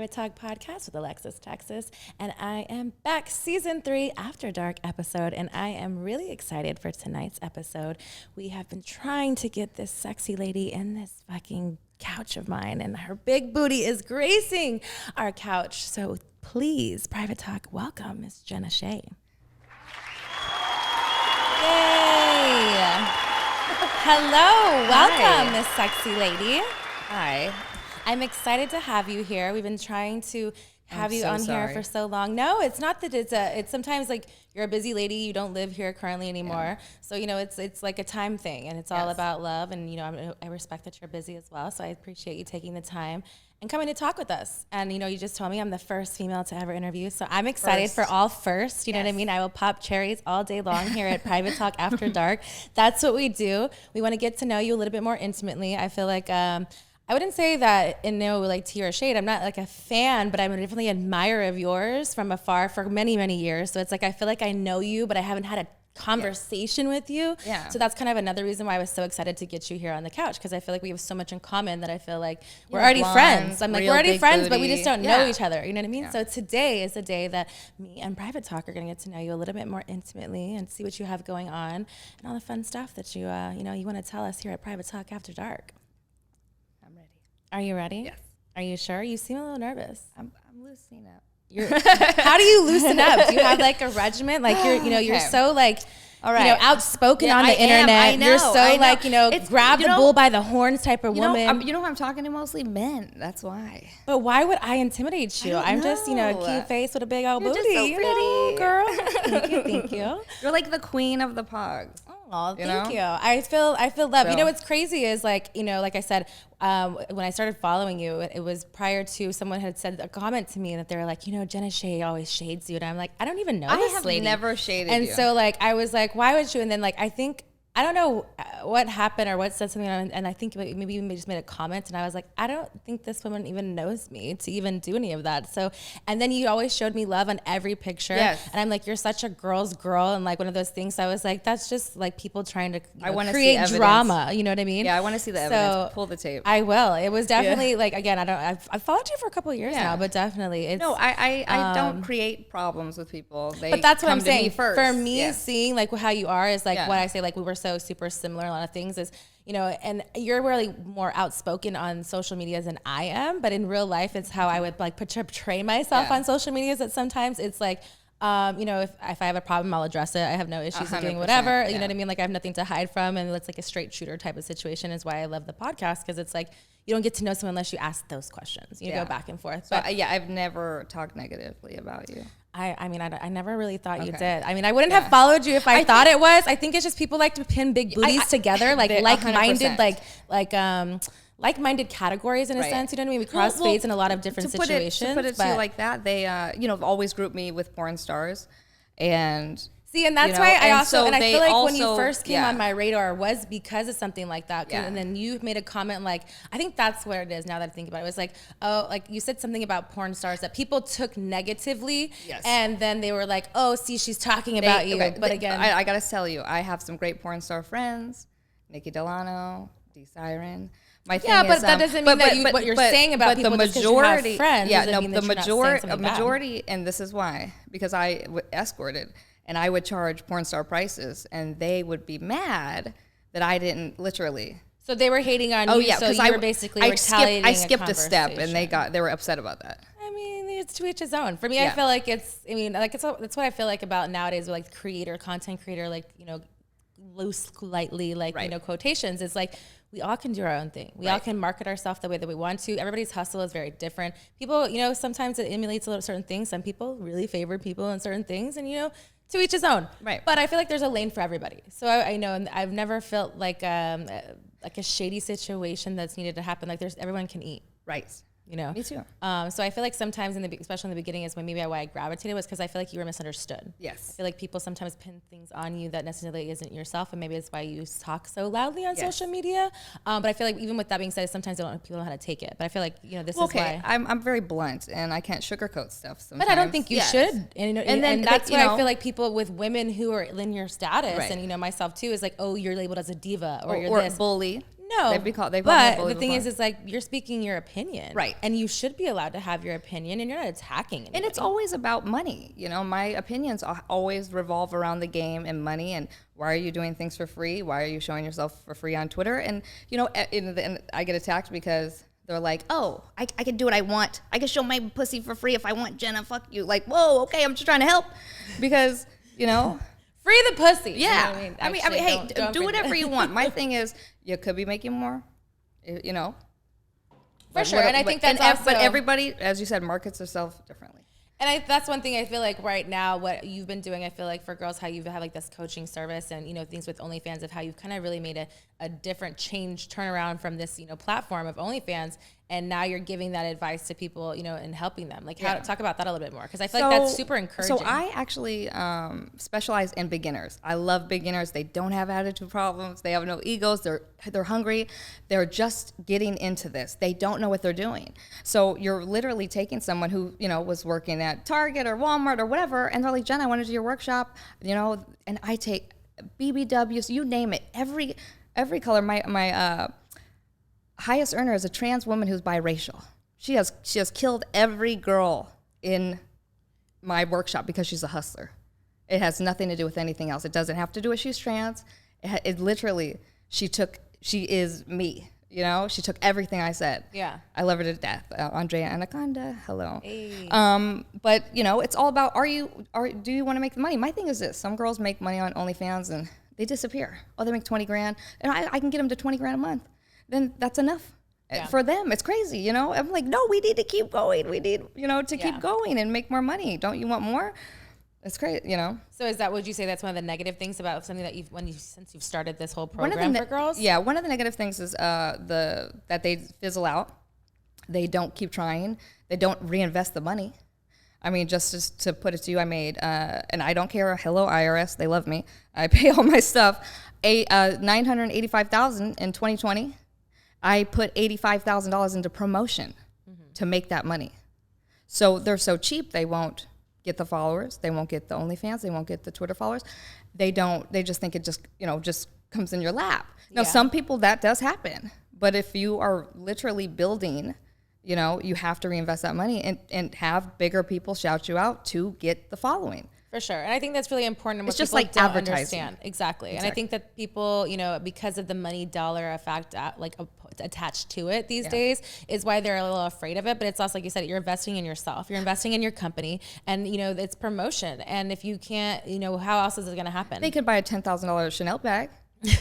Private Talk podcast with Alexis, Texas, and I am back, season 3 After Dark episode, and I am really excited for tonight's episode. We have been trying to get this sexy lady in this fucking couch of mine, and her big booty is gracing our couch. So please, Private Talk, welcome Miss Jenna Shea. Yay! Hello, welcome, Miss Sexy Lady. Hi. I'm excited to have you here. We've been trying to have you on here for so long. No, it's not that it's sometimes like you're a busy lady, you don't live here currently anymore. Yeah. So, it's like a time thing, and it's all about love. And, I respect that you're busy as well. So I appreciate you taking the time and coming to talk with us. And, you just told me I'm the first female to ever interview. So I'm excited for all first. You know what I mean? I will pop cherries all day long here at Private Talk After Dark. That's what we do. We want to get to know you a little bit more intimately. I feel like, I wouldn't say that in like tea or shade. I'm not like a fan, but I'm definitely an admirer of yours from afar for many, many years. So it's like I feel like I know you, but I haven't had a conversation with you. Yeah. So that's kind of another reason why I was so excited to get you here on the couch, because I feel like we have so much in common that I feel like we're already friends. I'm like, we're already friends, but we just don't know each other. You know what I mean? Yeah. So today is the day that me and Private Talk are going to get to know you a little bit more intimately and see what you have going on and all the fun stuff that you want to tell us here at Private Talk After Dark. Are you ready? Yes. Are you sure? You seem a little nervous. I'm loosening up. How do you loosen up? Do you have like a regimen? Like you're so like, all right, outspoken on the internet. I know, you're so like, grab the bull by the horns type of woman. You know who I'm talking to? Mostly men. That's why. But why would I intimidate you? I'm just, a cute face with a big old booty. Just so pretty, girl. Thank you. You're like the queen of the pogs. Oh, thank you. I feel love. So. What's crazy is like I said, when I started following you, it was prior to someone had said a comment to me that they were like, Jenna Shea always shades you. And I'm like, I don't even know this lady. I have never shaded you. And so like, I was like, why would you? And then like, I don't know what happened or what said something, and I think maybe you just made a comment, and I was like, I don't think this woman even knows me to even do any of that. So, and then you always showed me love on every picture, and I'm like, you're such a girl's girl, and like one of those things. So I was like, that's just like people trying to create drama. You know what I mean? Yeah, I want to see the evidence. Pull the tape. I will. It was definitely like, again, I've followed you for a couple of years now, but definitely it's I don't create problems with people. But that's what I'm saying. First. For me, seeing like how you are is like what I say. Like we were so super similar. A lot of things is, and you're really more outspoken on social media than I am, but in real life, it's how I would like portray myself on social media. That sometimes it's like, if I have a problem, I'll address it. I have no issues with doing whatever. You know what I mean? Like I have nothing to hide from, and it's like a straight shooter type of situation. Is why I love the podcast, because it's like you don't get to know someone unless you ask those questions. You go back and forth. So I've never talked negatively about you. I never really thought you did. I mean, I wouldn't have followed you if I thought it was. I think it's just people like to pin big booties together, like like-minded, like-minded categories in a sense. You know what I mean? We cross fades in a lot of different situations. To put it to you like that, they always group me with porn stars, and. See, and that's why I feel like when you first came on my radar was because of something like that. And then you made a comment like, I think that's where it is now that I think about it. It was like, oh, like you said something about porn stars that people took negatively. Yes. And then they were like, oh, see, she's talking about you. Okay, but again. I got to tell you, I have some great porn star friends, Nikki Delano, D. Siren. My thing but is, that doesn't mean what you're saying about people just because you have friends. The majority, and this is why, because I escorted. And I would charge porn star prices, and they would be mad that I didn't literally. So they were hating on you. Yeah, so you were basically retaliating. I skipped a step, and they were upset about that. I mean, it's to each his own. For me, I feel like that's what I feel like about nowadays with like content creator, like loose, lightly, like quotations. It's like we all can do our own thing. We all can market ourselves the way that we want to. Everybody's hustle is very different. People, sometimes it emulates a little certain things. Some people really favor people in certain things, and to each his own. Right. But I feel like there's a lane for everybody. So I know, and I've never felt like a shady situation that's needed to happen. Like everyone can eat. Right. Me too. So I feel like sometimes especially in the beginning is when maybe why I gravitated was because I feel like you were misunderstood. Yes. I feel like people sometimes pin things on you that necessarily isn't yourself, and maybe it's why you talk so loudly on social media. But I feel like even with that being said, sometimes people don't know how to take it. But I feel like this is why I'm very blunt and I can't sugarcoat stuff sometimes. But I don't think you should. And that's why I feel like people with women who are in your status and myself too is like, oh, you're labeled as a diva or you're this bully. No, but the thing is, like, you're speaking your opinion. Right. And you should be allowed to have your opinion, and you're not attacking anybody. And it's always about money. You know, my opinions always revolve around the game and money, and why are you doing things for free? Why are you showing yourself for free on Twitter? And, you know, and I get attacked because they're like, oh, I can do what I want. I can show my pussy for free if I want, Jenna, fuck you. Like, whoa, okay, I'm just trying to help. Because, you know. Free the pussy. Yeah. You know I mean, hey, do whatever you want. My thing is, you could be making more, you know. For sure. And I think that's also. But everybody, as you said, markets themselves differently. And that's one thing I feel like right now, what you've been doing, I feel like for girls, how you've had like this coaching service and, you know, things with OnlyFans, of how you've kind of really made a different change, turnaround from this, you know, platform of OnlyFans. And now you're giving that advice to people, you know, and helping them. Like, talk about that a little bit more, because I feel like that's super encouraging. So I actually specialize in beginners. I love beginners. They don't have attitude problems. They have no egos. They're hungry. They're just getting into this. They don't know what they're doing. So you're literally taking someone who, you know, was working at Target or Walmart or whatever, and they're like, Jenna, I want to do your workshop, you know, and I take BBWs, you name it, every color. My highest earner is a trans woman who's biracial. She has killed every girl in my workshop because she's a hustler. It has nothing to do with anything else. It doesn't have to do with she's trans. It literally, she is me. You know, she took everything I said. Yeah. I love her to death. Andrea Anaconda, hello. Hey. But you know, it's all about, do you want to make the money? My thing is this: some girls make money on OnlyFans and they disappear. Oh, they make 20 grand, and I can get them to 20 grand a month. Then that's enough. Yeah. For them. It's crazy, you know? I'm like, no, we need to keep going. We need, you know, to keep going and make more money. Don't you want more? It's great, you know? So would you say that's one of the negative things about something that since you've started this whole program for girls? Yeah, one of the negative things is that they fizzle out. They don't keep trying. They don't reinvest the money. I mean, just to put it to you, I made, and I don't care, hello IRS, they love me. I pay all my stuff. $985,000 in 2020. I put $85,000 into promotion to make that money. So they're so cheap, they won't get the followers, they won't get the OnlyFans, they won't get the Twitter followers. They just think it just comes in your lap. Now, some people that does happen, but if you are literally building, you know, you have to reinvest that money and have bigger people shout you out to get the following. For sure. And I think that's really important. It's just like advertising. Understand. Exactly. And I think that people, you know, because of the money dollar effect, attached to it these days, is why they're a little afraid of it. But it's also, like you said, you're investing in yourself. You're investing in your company. And, you know, it's promotion. And if you can't, you know, how else is it going to happen? They could buy a $10,000 Chanel bag,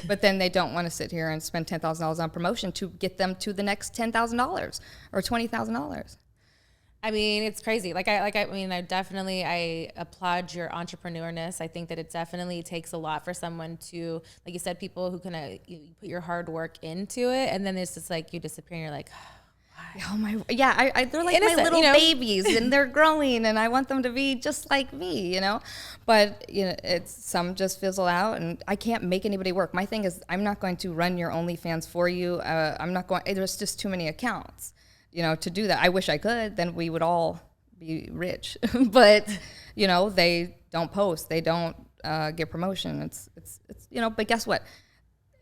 but then they don't want to sit here and spend $10,000 on promotion to get them to the next $10,000 or $20,000. I mean, it's crazy. I applaud your entrepreneurness. I think that it definitely takes a lot for someone to, like you said, people who can you put your hard work into it, and then it's just like you disappear and you're like, why? Oh my, yeah, they're like innocent, my little babies, and they're growing, and I want them to be just like me, you know. But you know, some just fizzle out, and I can't make anybody work. My thing is, I'm not going to run your OnlyFans for you. I'm not going. There's just too many accounts. You know, to do that. I wish I could, then we would all be rich. But, you know, they don't post, they don't get promotion. It's you know, but guess what?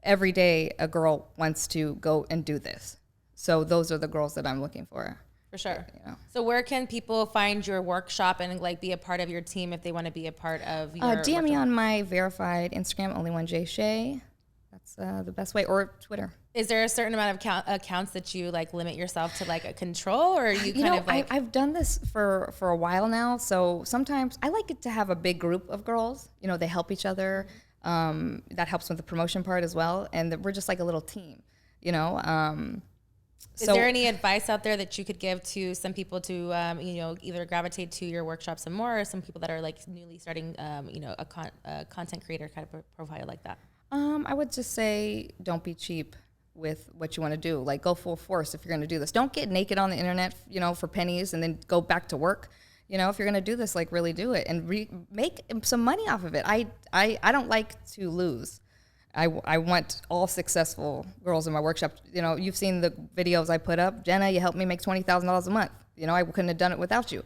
Every day a girl wants to go and do this. So those are the girls that I'm looking for. For sure. You know. So where can people find your workshop and like be a part of your team if they want to be a part of your DM me on my verified Instagram, only one J Shea. That's the best way, or Twitter. Is there a certain amount of accounts that you like limit yourself to like a control, or are you kind of like? I've done this for a while now, so sometimes I like it to have a big group of girls. You know, they help each other. That helps with the promotion part as well, and we're just like a little team. You know. Is there any advice out there that you could give to some people to, you know, either gravitate to your workshop some more, or some people that are like newly starting, you know, a content creator kind of profile like that? I would just say don't be cheap with what you want to do. Like, go full force if you're going to do this. Don't get naked on the internet, you know, for pennies and then go back to work. You know, if you're going to do this, like, really do it and make some money off of it. I don't like to lose. I want all successful girls in my workshop. You know, you've seen the videos I put up. Jenna, you helped me make $20,000 a month. You know, I couldn't have done it without you.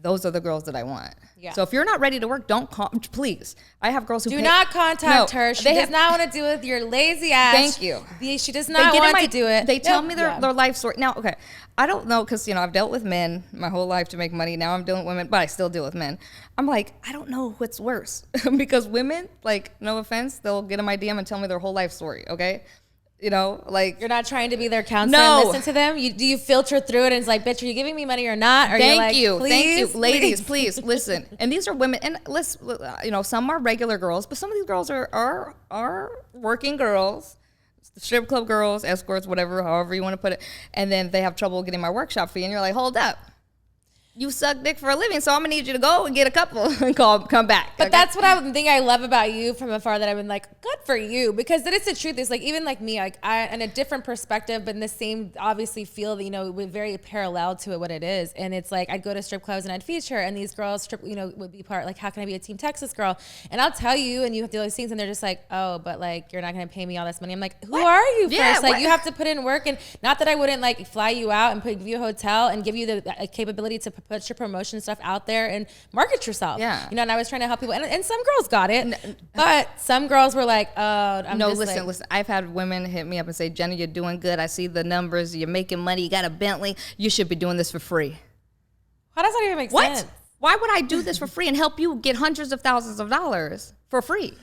those are the girls that I want. Yeah. So if you're not ready to work, don't call, please. I have girls who do not contact her. She does not want to do it with your lazy ass. Thank you. She does not want to do it. They tell me their life story. Now, okay, I don't know because, you know, I've dealt with men my whole life to make money. Now I'm dealing with women, but I still deal with men. I'm like, I don't know what's worse because women, like, no offense, they'll get in my DM and tell me their whole life story, okay? You know, like, you're not trying to be their counselor and listen to them. Do you filter through it and it's like, bitch, are you giving me money or not? Or thank you, ladies, please listen. And these are women, and listen, you know, some are regular girls, but some of these girls are working girls, strip club girls, escorts, whatever, however you want to put it. And then they have trouble getting my workshop fee, and you're like, hold up. You suck dick for a living, so I'm gonna need you to go and get a couple and come back. But that's what I love about you from afar, that I've been like, good for you, because that is the truth. It's like, even like me, like I, in a different perspective, but in the same obviously feel that, you know, we're very parallel to it, what it is. And it's like, I'd go to strip clubs and I'd feature, and these girls, you know, would be part, like, how can I be a Team Texas girl? And I'll tell you, and you have to do those things, and they're just like, oh, but like, you're not gonna pay me all this money. I'm like, who are you first? Like, you have to put in work, and not that I wouldn't like fly you out and give you a hotel and give you the capability to put your promotion stuff out there and market yourself. Yeah. You know, and I was trying to help people, and some girls got it, but some girls were like, oh, listen. I've had women hit me up and say, Jenna, you're doing good. I see the numbers. You're making money. You got a Bentley. You should be doing this for free. How does that even make sense? Why would I do this for free and help you get hundreds of thousands of dollars for free?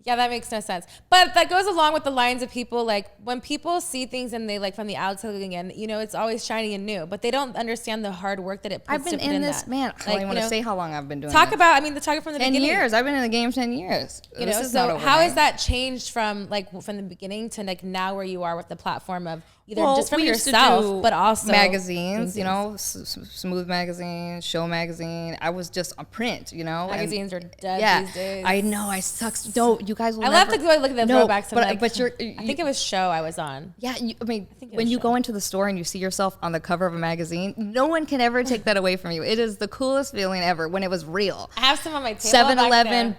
Yeah, that makes no sense. But that goes along with the lines of people, like, when people see things and they, like, from the outside looking in, you know, it's always shiny and new, but they don't understand the hard work that it puts I've been in this, that. man. I don't even want to say how long I've been doing Talk this. about, I mean, talk from the 10 beginning. 10 years. I've been in the game 10 years. You know, so how has that changed from, like, from the beginning to, like, now where you are with the platform of either just from yourself, but also magazines, you know, Smooth Magazine, Show Magazine. I was just on print, you know. Magazines are dead these days. I know. I suck. No, you guys will I love to go look at the throwbacks. But I think it was Show I was on. Yeah, I mean, when you go into the store and you see yourself on the cover of a magazine, no one can ever take that away from you. It is the coolest feeling ever when it was real. I have some on my table. 7-Eleven,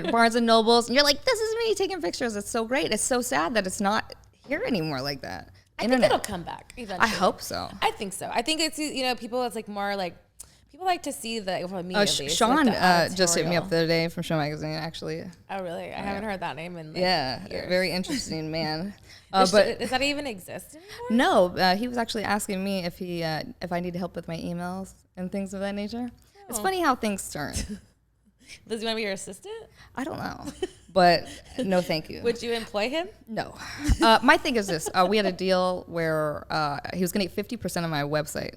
Barnes and Nobles, and you're like, this is me taking pictures. It's so great. It's so sad that it's not here anymore like that. I think it'll come back eventually. I hope so. I think so. I think it's, you know, people, it's like more like, people like to see the, well, me at least, Sean like just hit me up the other day from Show Magazine, actually. Oh, really? I haven't heard that name in years. Very interesting man. But does that even exist anymore? No, he was actually asking me if I needed help with my emails and things of that nature. Oh. It's funny how things turn. Does he want to be your assistant? I don't know, but no, thank you. Would you employ him? No. My thing is this: we had a deal where he was going to get 50% of my website.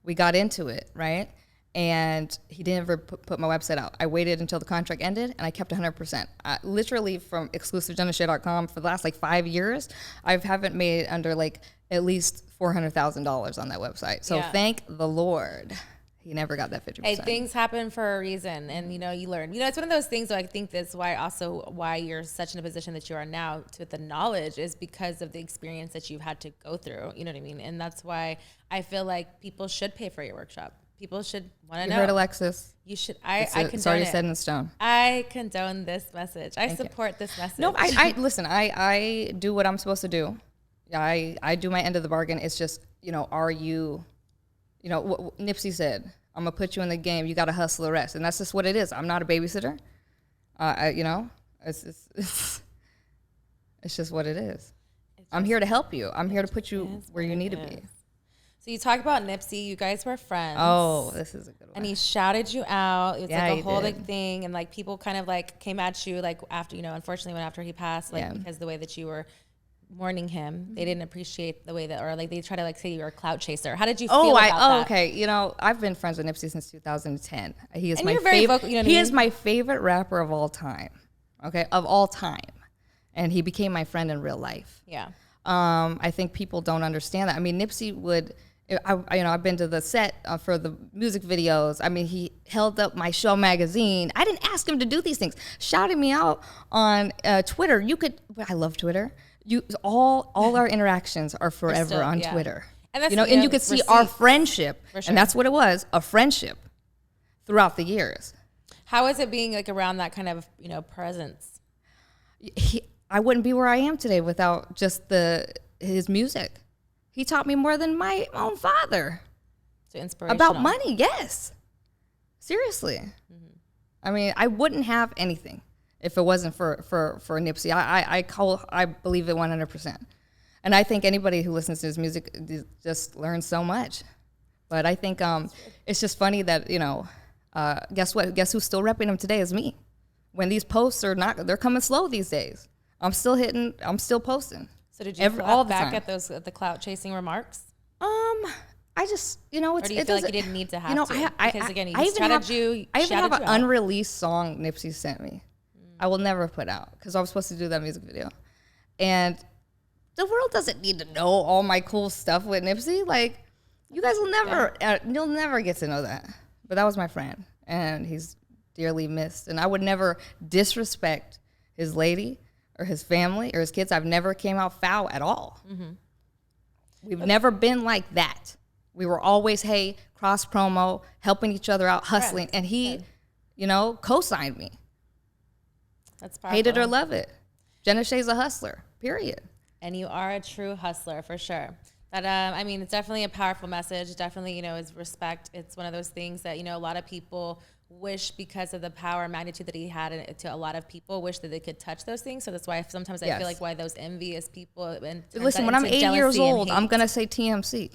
We got into it, right? And he didn't ever put my website out. I waited until the contract ended, and I kept 100%. Literally from exclusivejennashea.com for the last like 5 years, I haven't made under like at least $400,000 on that website. So thank the Lord. He never got that 50%. Hey, things happen for a reason, and you know, you learn. You know, it's one of those things that I think that's why you're such in a position that you are now with the knowledge is because of the experience that you've had to go through. You know what I mean? And that's why I feel like people should pay for your workshop. People should want to know. You heard Alexis. You should. I condone it's already it. set in stone. I condone this message. I support this message. No, I listen. I do what I'm supposed to do. I do my end of the bargain. It's just, you know, are you, you know, what Nipsey said, I'm gonna put you in the game. You got to hustle the rest, and that's just what it is. I'm not a babysitter. You know, it's just what it is. I'm here to help you. I'm here to put you where you need to be. So you talk about Nipsey. You guys were friends. Oh, this is a good one. And he shouted you out. It's like a whole big thing, and like people kind of like came at you like after, you know, unfortunately when after he passed, like because the way that you were mourning him, they didn't appreciate the way that, or like they try to like say you were a clout chaser. How did you feel about that? Okay. You know, I've been friends with Nipsey since 2010. He is and my you're very vocal, you know what I mean? He is my favorite rapper of all time. Okay, of all time, and he became my friend in real life. Yeah. I think people don't understand that. I mean, Nipsey would. I've been to the set for the music videos. I mean, he held up my Show magazine. I didn't ask him to do these things. Shouting me out on Twitter. I love Twitter. All our interactions are forever on Twitter. And that's, and you could see our friendship, and that's what it was, a friendship throughout the years. How is it being like around that kind of, you know, presence? I wouldn't be where I am today without just his music. He taught me more than my own father. So inspirational. About money, yes. Seriously. Mm-hmm. I mean, I wouldn't have anything if it wasn't for Nipsey. I believe it 100%. And I think anybody who listens to his music just learns so much. But I think it's just funny that, guess what? Guess who's still repping him today is me. When these posts they're coming slow these days. I'm still posting. So did you clap back at the clout chasing remarks? I just, it's... Or do you feel like you didn't need to have to? Because again, I even have an unreleased song Nipsey sent me. I will never put out because I was supposed to do that music video. And the world doesn't need to know all my cool stuff with Nipsey. Like, you guys will you'll never get to know that. But that was my friend, and he's dearly missed. And I would never disrespect his lady or his family or his kids. I've never came out foul at all. Mm-hmm. We've never been like that. We were always, hey, cross promo, helping each other out, hustling. And he, co-signed me. That's powerful. Hate it or love it. Jenna Shea's a hustler, period. And you are a true hustler for sure. But it's definitely a powerful message. Definitely, is respect. It's one of those things that, a lot of people wish, because of the power and magnitude that he had to a lot of people, wish that they could touch those things. So that's why sometimes I feel like why those envious people. And listen, when I'm 8 years old, I'm going to say TMC.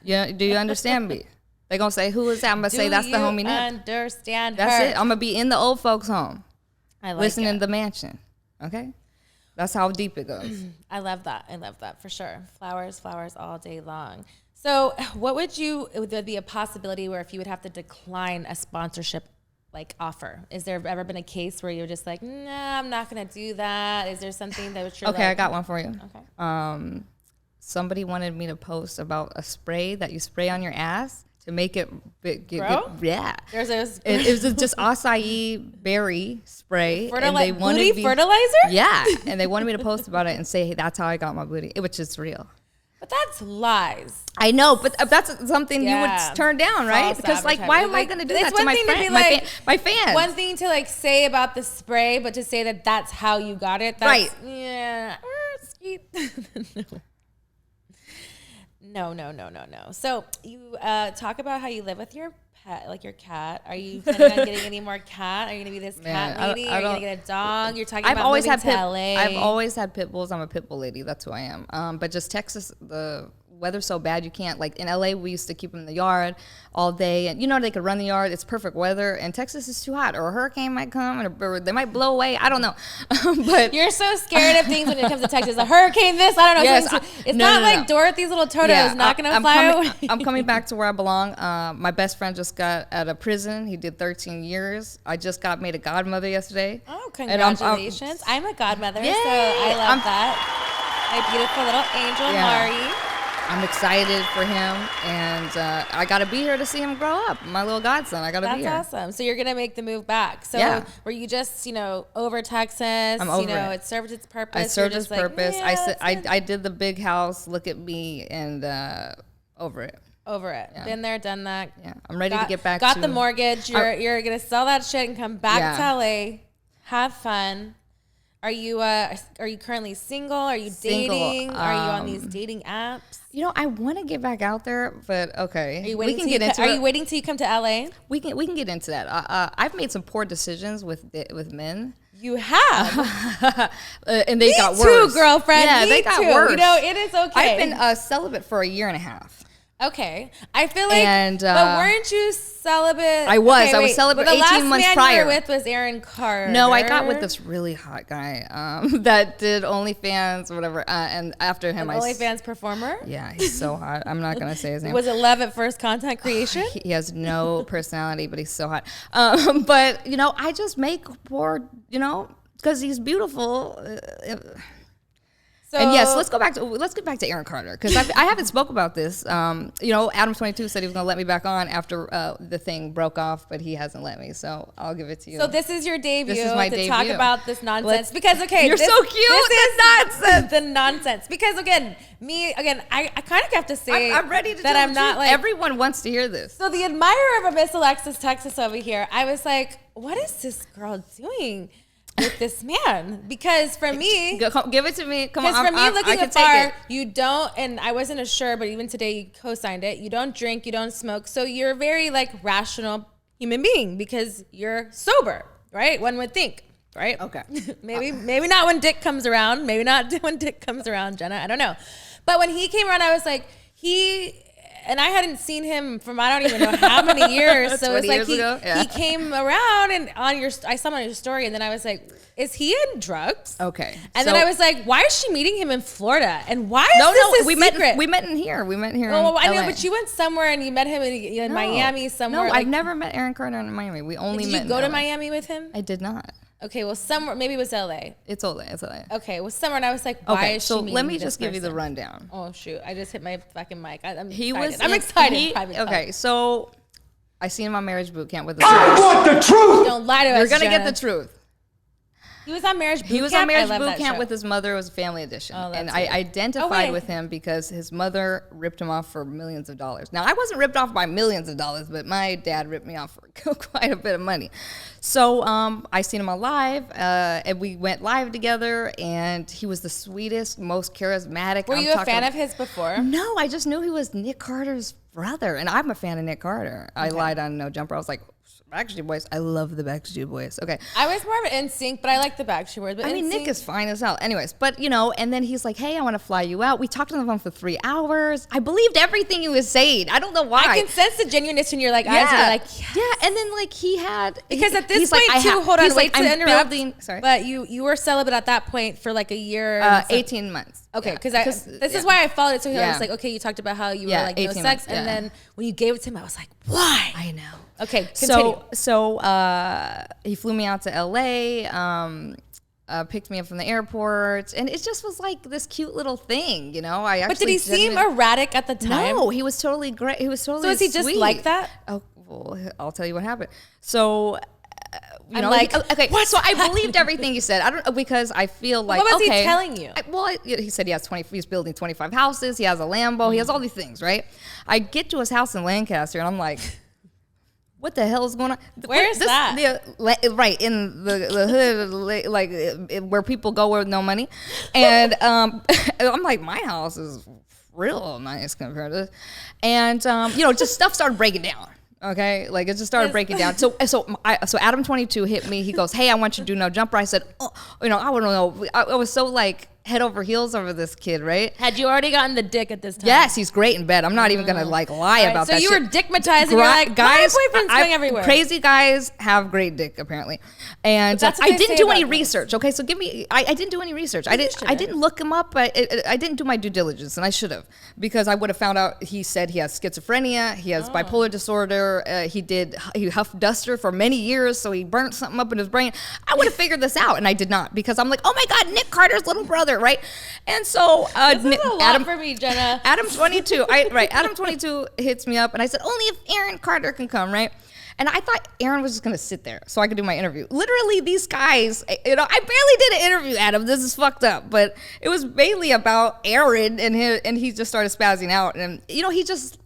Yeah, do you understand me? They're going to say, who is that? I'm going to say, that's the homie Nip. Understand That's her. it. I'm going to be in the old folks' home. I like listening it. to the mansion. Okay? That's how deep it goes. I love that for sure. Flowers all day long. So would there be a possibility where if you would have to decline a sponsorship offer? Is there ever been a case where you're just like, nah, I'm not going to do that? Is there something that you're I got one for you. Okay. Somebody wanted me to post about a spray that you spray on your ass to make it yeah. It was just acai berry spray. Booty fertilizer? Yeah, and they wanted me to post about it and say, hey, that's how I got my booty, which is real. But that's lies. I know, but that's something you would turn down, right? False because why am I going to do that to my fans? One thing to say about the spray, but to say that that's how you got it, that's, right? Yeah. No. So you talk about how you live with your pet, like your cat. Are you planning on getting any more cat? Are you gonna be this cat lady? Are you gonna get a dog? You're talking about moving to LA. I've always had pit bulls. I'm a pit bull lady. That's who I am. But just Texas, the weather's so bad you can't. Like in LA, we used to keep them in the yard all day, and they could run the yard. It's perfect weather. And Texas is too hot, or a hurricane might come, or they might blow away. I don't know. But you're so scared of things when it comes to Texas. A hurricane, this, I don't know. Yes, it's not like Dorothy's little Toto's not gonna fly away. I'm coming back to where I belong. My best friend just got out of prison. He did 13 years. I just got made a godmother yesterday. Oh, congratulations! I'm a godmother, so I love that. My beautiful little angel, Mari. I'm excited for him, and I got to be here to see him grow up. My little godson, I got to be here. That's awesome. So you're going to make the move back. So were you just, over Texas? I'm over it. It served its purpose. I served its purpose. I did the big house, look at me, and over it. Over it. Yeah. Been there, done that. Yeah, I'm ready to get back Got the mortgage. You're going to sell that shit and come back to LA. Have fun. Are you currently single? Are you dating? Are you on these dating apps? I want to get back out there, but okay. Are you waiting till you come to LA? We can get into that. I've made some poor decisions with men. You have, and they got worse. Me too, girlfriend. Yeah, they got worse. It is okay. I've been celibate for a year and a half. Okay, I feel like, but weren't you celibate? I was. I was celibate 18 months prior. The last man you were with was Aaron Carter. No, I got with this really hot guy that did OnlyFans or whatever. And after him, OnlyFans performer. Yeah, he's so hot. I'm not gonna say his name. Was it love at first content creation? He has no personality, but he's so hot. But I just make poor, because he's beautiful. And yes, let's get back to Aaron Carter, because I haven't spoke about this. Adam 22 said he was going to let me back on after the thing broke off, but he hasn't let me, so I'll give it to you. So this is your debut. This is my debut. Talk about this nonsense, because so cute. This is nonsense. The nonsense, because I kind of have to say I'm ready to that I'm not like everyone wants to hear this. So the admirer of a Miss Alexis Texas over here, I was like, what is this girl doing? with this man? Because for me, give it to me. Come on. Because for me, looking afar, you don't, and I wasn't sure, but even today you co-signed it. You don't drink, you don't smoke, so you're a very like rational human being because you're sober, right? One would think, right? Okay. maybe not when Dick comes around. Maybe not when Dick comes around, Jenna. I don't know. But when he came around, I was like, and I hadn't seen him from I don't even know how many years. So it's like he came around and I saw him on your story, and then I was like, is he in drugs? Okay. And then I was like, why is she meeting him in Florida? And why is this a secret? We met in here. Oh, I know, but you went somewhere and you met him in Miami somewhere. No, I've never met Aaron Carter in Miami. We only met. Did you go to Miami with him? I did not. Okay, well, somewhere, maybe it was LA. It's LA. Okay, well, somewhere, and I was like, why is she meeting let me this just give you the person? rundown. Oh, shoot. I just hit my fucking mic. I'm excited. excited. Okay, so I seen him on marriage boot camp with I want the truth! Don't lie to us, You're going to Jenna. get the truth. He was on marriage boot camp? He was on marriage boot camp with his mother. It was a family edition. Oh, and I identified with him because his mother ripped him off for millions of dollars. Now, I wasn't ripped off by millions of dollars, but my dad ripped me off for quite a bit of money. So I seen him on live, and we went live together, and he was the sweetest, most charismatic. Were you a fan of his before? No, I just knew he was Nick Carter's brother, and I'm a fan of Nick Carter. I lied on No Jumper. I was like, Backstreet Boys. I love the Backstreet Boys. Okay. I was more of an NSYNC, but I like the Backstreet Boys. But I mean, Nick is fine as hell. Anyways, but and then he's like, hey, I want to fly you out. We talked on the phone for 3 hours. I believed everything he was saying. I don't know why. I can sense the genuineness in your eyes. You're like, yes. Yeah. And then like he had. Because at this point too, hold on, wait to interrupt. Sorry. But you were celibate at that point for like a year. 18 months. Okay, because this is why I followed it. So he was like, okay, you talked about how you were like no sex. Months, and then when you gave it to him, I was like, why? I know. Okay, continue. So he flew me out to LA, picked me up from the airport, and it just was like this cute little thing, But did he seem erratic at the time? No, he was totally great. He was totally So is he just like that? Oh, well, I'll tell you what happened. So I'm like, okay, what? So I believed everything you said. I don't because I feel like what was he telling you? He said he's building 25 houses. He has a Lambo. He has all these things, right? I get to his house in Lancaster, and I'm like, what the hell is going on? Where's that? Right in the hood, like where people go with no money, and I'm like, my house is real nice compared to this, and just stuff started breaking down. Okay, like it just started breaking down. So Adam 22 hit me. He goes, "Hey, I want you to do No Jumper." I said, "Oh, I don't know." I was so like head over heels over this kid, right? Had you already gotten the dick at this time? Yes, he's great in bed. I'm not even gonna like lie about that. So you were dickmatized, and you're like, guys, my boyfriend's going everywhere. Crazy guys have great dick apparently, and I didn't do any research. Okay, so I didn't do any research. I didn't look him up. I didn't do my due diligence, and I should have, because I would have found out. He said he has schizophrenia, he has bipolar disorder. He huffed duster for many years, so he burnt something up in his brain. I would have figured this out, and I did not, because I'm like, oh my God, Nick Carter's little brother. Right, and so this is a lot for me, Jenna. Adam 22, Adam 22 hits me up, and I said, only if Aaron Carter can come, right? And I thought Aaron was just gonna sit there so I could do my interview. Literally, these guys, I barely did an interview, Adam. This is fucked up, but it was mainly about Aaron and he just started spazzing out, and he just,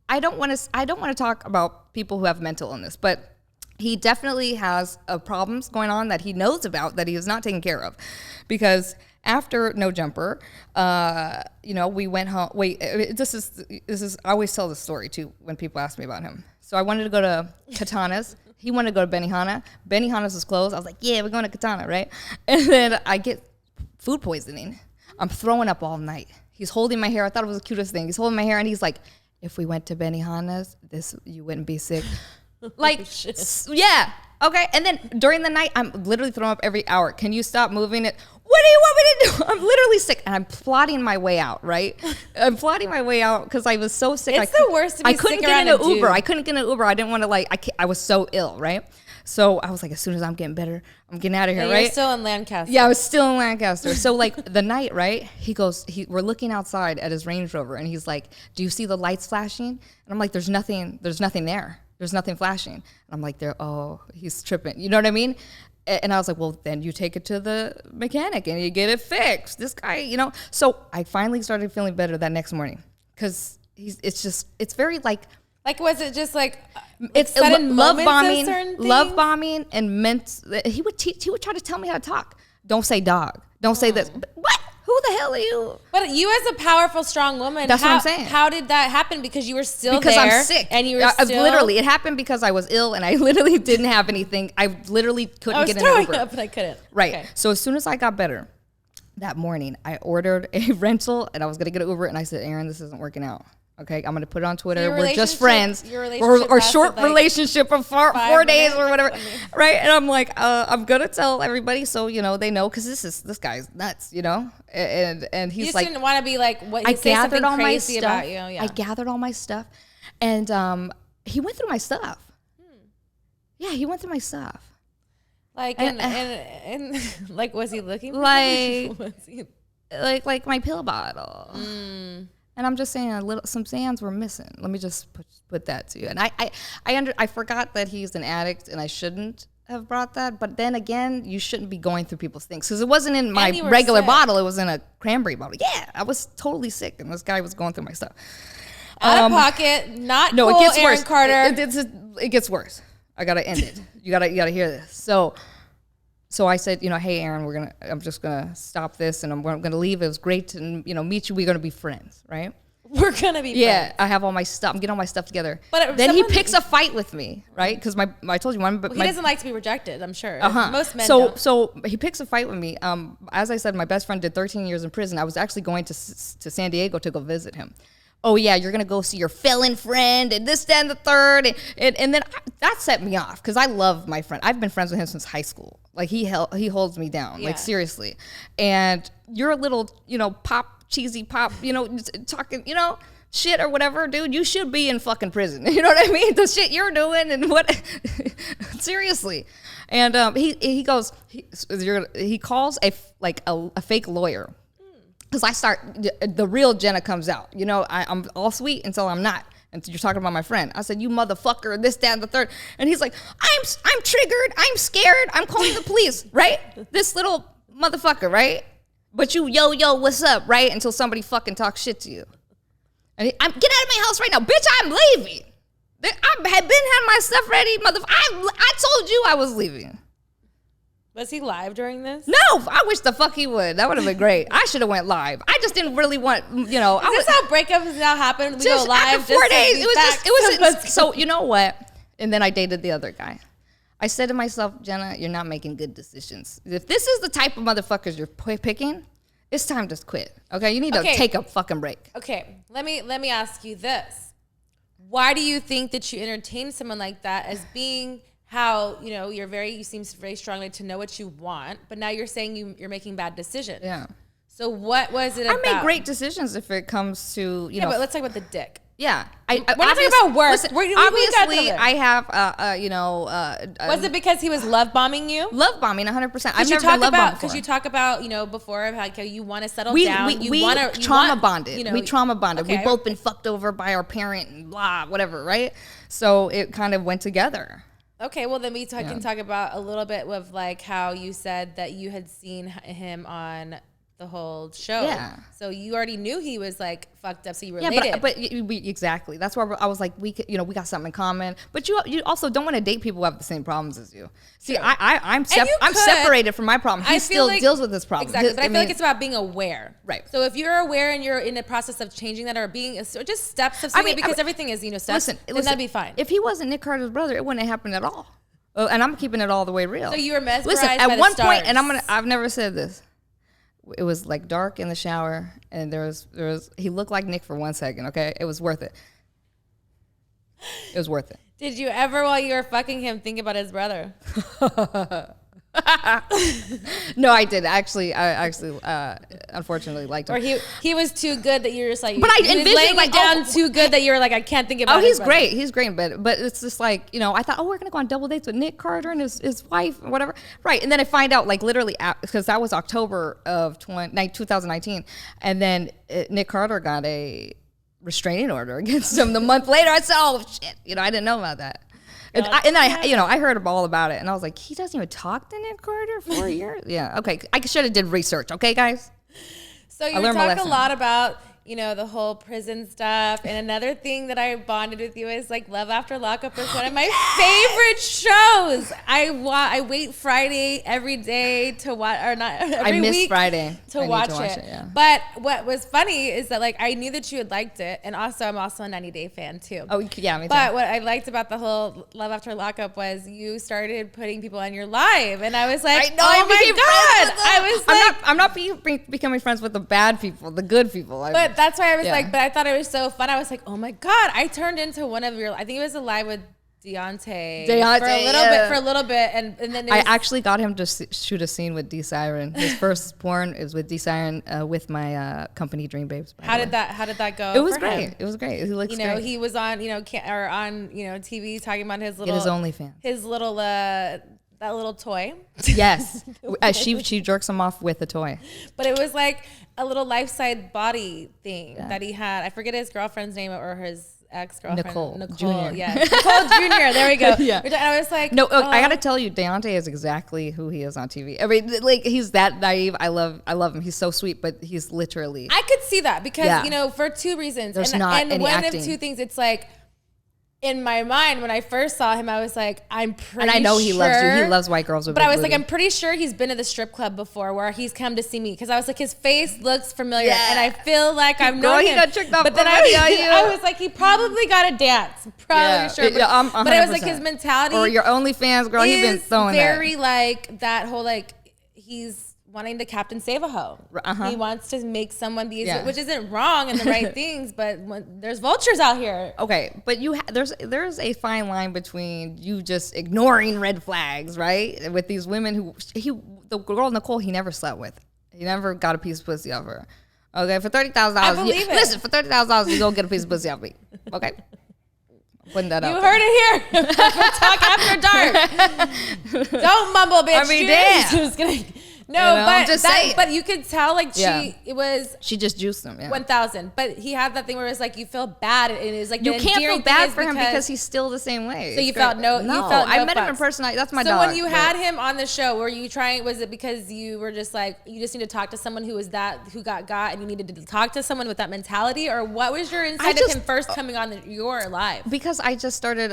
I don't want to talk about people who have mental illness, but he definitely has problems going on that he knows about that he is not taking care of, because after No Jumper, we went home. Wait, this is. I always tell this story too when people ask me about him. So I wanted to go to Katana's. He wanted to go to Benihana. Benihana's was closed. I was like, yeah, we're going to Katana, right? And then I get food poisoning. I'm throwing up all night. He's holding my hair. I thought it was the cutest thing. He's holding my hair, and he's like, if we went to Benihana's, you wouldn't be sick. Like, yeah. Okay, and then during the night, I'm literally throwing up every hour. Can you stop moving it? What do you want me to do? I'm literally sick, and I'm plotting my way out, right? I'm plotting my way out because I was so sick. It's the worst to be sick. I couldn't get in an Uber. I couldn't get in an Uber. I didn't want to, I was so ill, right? So I was like, as soon as I'm getting better, I'm getting out of here, right? You're still in Lancaster. Yeah, I was still in Lancaster. So like the night, right? He goes, we're looking outside at his Range Rover, and he's like, do you see the lights flashing? And I'm like, there's nothing there. There's nothing flashing. And I'm like, he's tripping. You know what I mean? And I was like, well, then you take it to the mechanic and you get it fixed. This guy, So I finally started feeling better that next morning, because it's very like Like, was it just like it's sudden love moments bombing, of certain things? love bombing, and meant he would try to tell me how to talk. Don't say dog. Don't say this. What? Who the hell are you? But you as a powerful, strong woman. That's what I'm saying. How did that happen? Because you were still because there. I'm sick. And you were still. Literally, it happened because I was ill and I literally didn't have anything. I literally couldn't get in an Uber. Up, but I couldn't. Right. Okay. So as soon as I got better, that morning, I ordered a rental and I was going to get an Uber. And I said, Aaron, this isn't working out. Okay, I'm going to put it on Twitter. So we're just friends. Or short like relationship of 4 days or whatever. I Right. And I'm like, I'm going to tell everybody so, they know, because this guy's nuts, And he's you just like. didn't want to be like, what? I Say gathered something all my crazy stuff. about you. Yeah. I gathered all my stuff. And he went through my stuff. Yeah, he went through my stuff. Like, and like, was he looking for like, was he? like my pill bottle. And I'm just saying, some Zans were missing. Let me just put that to you. And I forgot that he's an addict, and I shouldn't have brought that. But then again, you shouldn't be going through people's things because it wasn't in my regular bottle. It was in a cranberry bottle. Yeah, I was totally sick, and this guy was going through my stuff. Out of pocket, not no, cool, it gets Aaron worse. Carter. It gets worse. I gotta end it. You gotta hear this. So I said, hey, Aaron, I'm just gonna stop this, and I'm gonna leave. It was great to meet you. We're gonna be friends, right? We're gonna be friends. I have all my stuff. I'm getting all my stuff together. But then he picks a fight with me, right? Because I told you one. But he doesn't like to be rejected. I'm sure. Most men don't. don't. So he picks a fight with me. As I said, my best friend did 13 years in prison. I was actually going to San Diego to go visit him. Oh yeah, you're gonna go see your felon friend and this, that, and the third, and then that set me off because I love my friend. I've been friends with him since high school. Like he holds me down, like seriously. And you're a little, cheesy pop, talking, shit or whatever, dude. You should be in fucking prison. You know what I mean? The shit you're doing and what? Seriously. And he calls a fake lawyer. Because the real Jenna comes out. I'm all sweet until I'm not. And you're talking about my friend. I said, you motherfucker, this, that, and the third. And he's like, I'm triggered. I'm scared. I'm calling the police, right? This little motherfucker, right? But you, yo, what's up, right? Until somebody fucking talks shit to you. And get out of my house right now. Bitch, I'm leaving. I had my stuff ready. I told you I was leaving. Was he live during this? No, I wish the fuck he would. That would have been great. I should have went live. I just didn't really want, Is this how breakups now happen? We go live after 4 days. It was so you know what? And then I dated the other guy. I said to myself, Jenna, you're not making good decisions. If this is the type of motherfuckers you're picking, it's time to quit. Okay, you need to take a fucking break. Okay, let me ask you this: why do you think that you entertain someone like that as being? How you seem very strongly to know what you want, but now you're saying you're making bad decisions. Yeah. So what was it about? I make great decisions if it comes to but let's talk about the dick. Yeah, we're not talking about work. Listen, obviously, I have was it because he was love bombing you? Love bombing, 100%. I've never been love bombed before. Because you talk about before like you want to settle down. We trauma bonded. We trauma bonded. We've both been fucked over by our parent and blah whatever, right? So it kind of went together. Okay, well then we can talk about a little bit with like how you said that you had seen him on the whole show. Yeah. So you already knew he was like fucked up, so you related. Yeah, but exactly. That's why I was like, we got something in common. But you also don't want to date people who have the same problems as you. See, I'm separated from my problem. He still deals with this problem. Exactly, but I feel like it's about being aware. Right. So if you're aware and you're in the process of changing that or just steps of something, because everything is steps, then that'd be fine. If he wasn't Nick Carter's brother, it wouldn't have happened at all. And I'm keeping it all the way real. So you were mesmerized by at one point, and I've never said this. It was like dark in the shower, and there was he looked like Nick for 1 second. Okay, it was worth it. It was worth it. Did you ever, while you were fucking him, think about his brother? No, I did actually. I unfortunately liked him. Or he was too good that you're just like. But I envisioned like down too good that you were like, I can't think about. Oh, he's great. He's great. But it's just like I thought, we're gonna go on double dates with Nick Carter and his wife and whatever. Right, and then I find out like literally because that was October of 2019, and then Nick Carter got a restraining order against him the month later. I said, oh shit, I didn't know about that. And I heard all about it, and I was like, he doesn't even talk to Nick Carter for 4 years. Yeah, okay. I should have did research. Okay, guys. So you talk a lot about you know, the whole prison stuff. And another thing that I bonded with you is like Love After Lockup is one of my favorite shows. I wait Friday every day to watch, or not every I miss week Friday to watch it. Yeah. But what was funny is that like I knew that you had liked it, and also I'm also a 90 Day fan too. Oh yeah, me too. But what I liked about the whole Love After Lockup was you started putting people on your live, and I was like, oh my God. I was like, I'm not becoming friends with the bad people, the good people. But that's why I was like, but I thought it was so fun. I was like, oh my God, I turned into one of your, I think it was a live with Deontay for a little bit, and then I actually got him to shoot a scene with D Siren. His first porn is with D Siren with my company Dream Babes. How did that go? It was great. Him? It was great. He looks great. He was on TV talking about his little OnlyFans. That little toy. Yes. She jerks him off with a toy. But it was like a little life-size body thing that he had. I forget his girlfriend's name or his ex-girlfriend. Nicole Jr. Yeah. Nicole Jr. There we go. Yeah. And I was like, no, I got to tell you, Deontay is exactly who he is on TV. I mean, like, he's that naive. I love him. He's so sweet, but he's literally. I could see that because, for two reasons. There's not any one acting. Of two things, it's like, in my mind, when I first saw him, I was like, I'm pretty sure. And I know he loves you. He loves white girls with big But I was booty. like, I'm pretty sure he's been to the strip club before where he's come to see me. Because I was like, his face looks familiar. Yeah. And I feel like I've known him. He got tricked off. But then I was like, he probably got a dance. Probably sure. But it was like his mentality. Or your OnlyFans girl, he's been throwing very like that whole like, he's wanting to Captain Save-A-Ho. He wants to make someone be, which isn't wrong in the right things, but there's vultures out here. Okay, but there's a fine line between you just ignoring red flags, right? With these women the girl Nicole, he never slept with. He never got a piece of pussy off her. Okay, for $30,000. I believe it. Listen, for $30,000, you go get a piece of pussy off me. Okay. Putting that out. You heard it here. Talk after dark. Don't mumble, bitch. I mean, damn. Just kidding. No, but you could tell like she just juiced him. 1,000. But he had that thing where it was like you feel bad, and it was like you can't feel bad for him because he's still the same way. So you felt no. I met him in person. That's my dog. So when you had him on the show, were you trying? Was it because you were just like you just need to talk to someone who got and you needed to talk to someone with that mentality, or what was your insight of him first coming on your live? Because I just started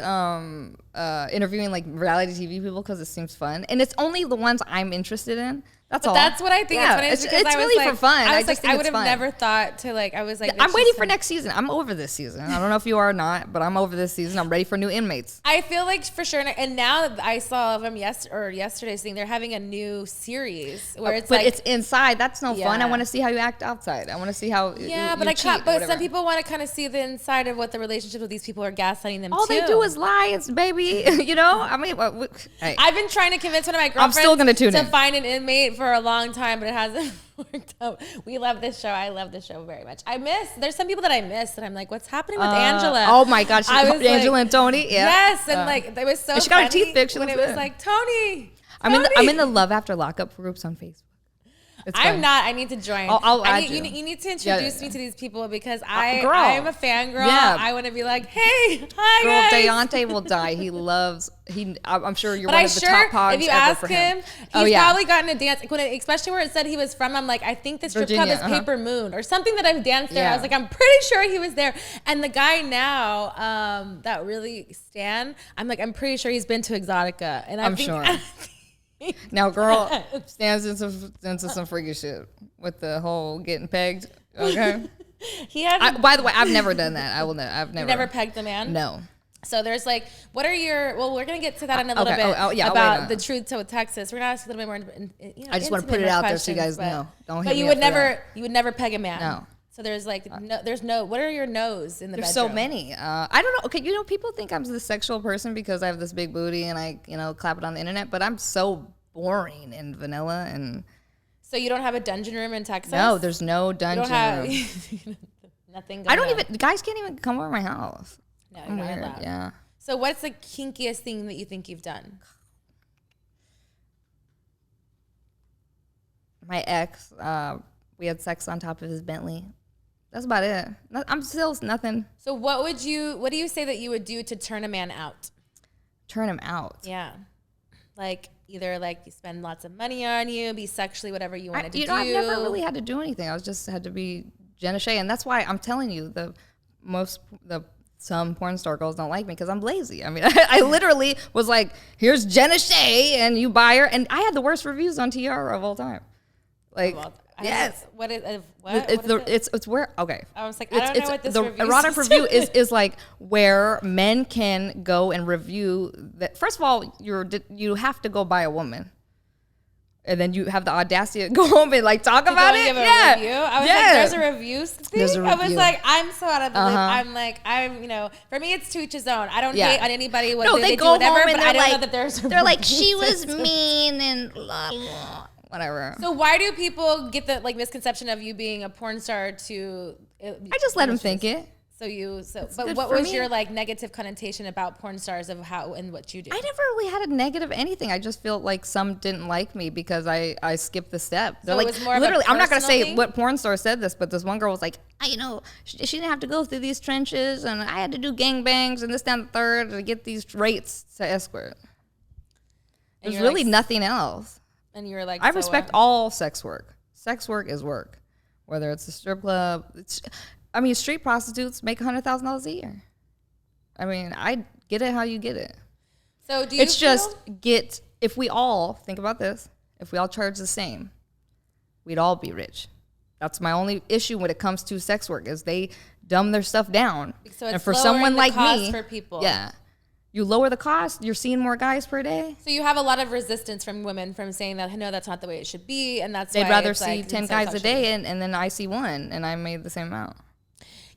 interviewing like reality TV people because it seems fun, and it's only the ones I'm interested in. That's all. That's what I think. Yeah, it's really for fun. I would have never thought to like. I was like, I'm waiting for next season. I'm over this season. I don't know if you are or not, but I'm over this season. I'm ready for new inmates. I feel like for sure. And now that I saw them yesterday's thing, they're having a new series where it's but it's inside. That's no fun. I want to see how you act outside. I want to see how. But some people want to kind of see the inside of what the relationship with these people are gaslighting them. All they do is lie, baby. I mean, I've been trying to convince one of my girlfriends. I'm still gonna tune in to find an inmate for a long time, but it hasn't worked out. We love this show. I love this show very much. There's some people that I miss that I'm like, what's happening with Angela? Oh my gosh, Angela and Tony. Yeah. Yes, and like it was so funny. She got her teeth fixed when it was like Tony. I'm in the Love After Lockup groups on Facebook. I'm not. I need to join. I'll add you need to introduce me to these people because I'm a fangirl. Yeah. I want to be like, hey, hi guys. Deontay will die. I'm sure you're one of the top pods if you ask him, he's probably gotten a dance. Especially where it said he was from, I'm like, I think the strip club is Paper Moon or something that I've danced there. I was like, I'm pretty sure he was there. And the guy now that really Stan, I'm like, I'm pretty sure he's been to Exotica. And I'm sure. Now, girl stands into some freaky shit with the whole getting pegged. Okay. By the way, I've never done that. I've never. You never pegged a man? No. So there's like, what are your? Well, we're gonna get to that in a little bit about the truth to Texas. We're gonna ask a little bit more. I just want to put it out there so you guys know. Don't hit me up. But you would never peg a man. No. So there's like no. What are your no's in the bedroom? There's so many. I don't know. Okay, people think I'm this sexual person because I have this big booty and I clap it on the internet, but I'm so boring and vanilla and. So you don't have a dungeon room in Texas? No, there's no dungeon room. Nothing. Guys can't even come over my house. No, you're not allowed. Yeah. So what's the kinkiest thing that you think you've done? My ex, we had sex on top of his Bentley. That's about it. I'm still nothing. So what do you say that you would do to turn a man out? Turn him out? Yeah. Like either like you spend lots of money on you, be sexually whatever you want to do. I've never really had to do anything. I was just had to be Jenna Shea. And that's why I'm telling you, some porn star girls don't like me because I'm lazy. I mean, I literally was like, here's Jenna Shea, and you buy her. And I had the worst reviews on Tiara of all time. Like, yes. What is it's where, okay. I was like, I don't know what this review is. The erotic review is like where men can go and review that. First of all, you have to go buy a woman. And then you have the audacity to go home and like talk about it. Review. I was like, there's a review thing. There's a review. I was like, I'm so out of the loop. I'm for me, it's to each his own. I don't hate on anybody. They do whatever, but I don't know that there's a they're like, she was mean and blah, blah, whatever. So why do people get the misconception of you being a porn star to? I just let them think it. But what was your negative connotation about porn stars of how and what you do? I never really had a negative anything. I just feel like some didn't like me because I skipped the step. They're so like, it was more literally, of a I'm not going to say thing? what porn star said this, but this one girl was like, she didn't have to go through these trenches and I had to do gangbangs and this, that, and the third to get these rates to escort. There's really nothing else. And you were like, I respect all sex work. Sex work is work. Whether it's a strip club, street prostitutes make $100,000 a year. I mean, I get it how you get it. So do you if we all, think about this, if we all charge the same, we'd all be rich. That's my only issue when it comes to sex work is they dumb their stuff down. So it's and for someone like me, for people. Yeah. You lower the cost, you're seeing more guys per day. So you have a lot of resistance from women from saying that, no, that's not the way it should be. And that's they'd rather see 10 guys a day and then I see one and I made the same amount.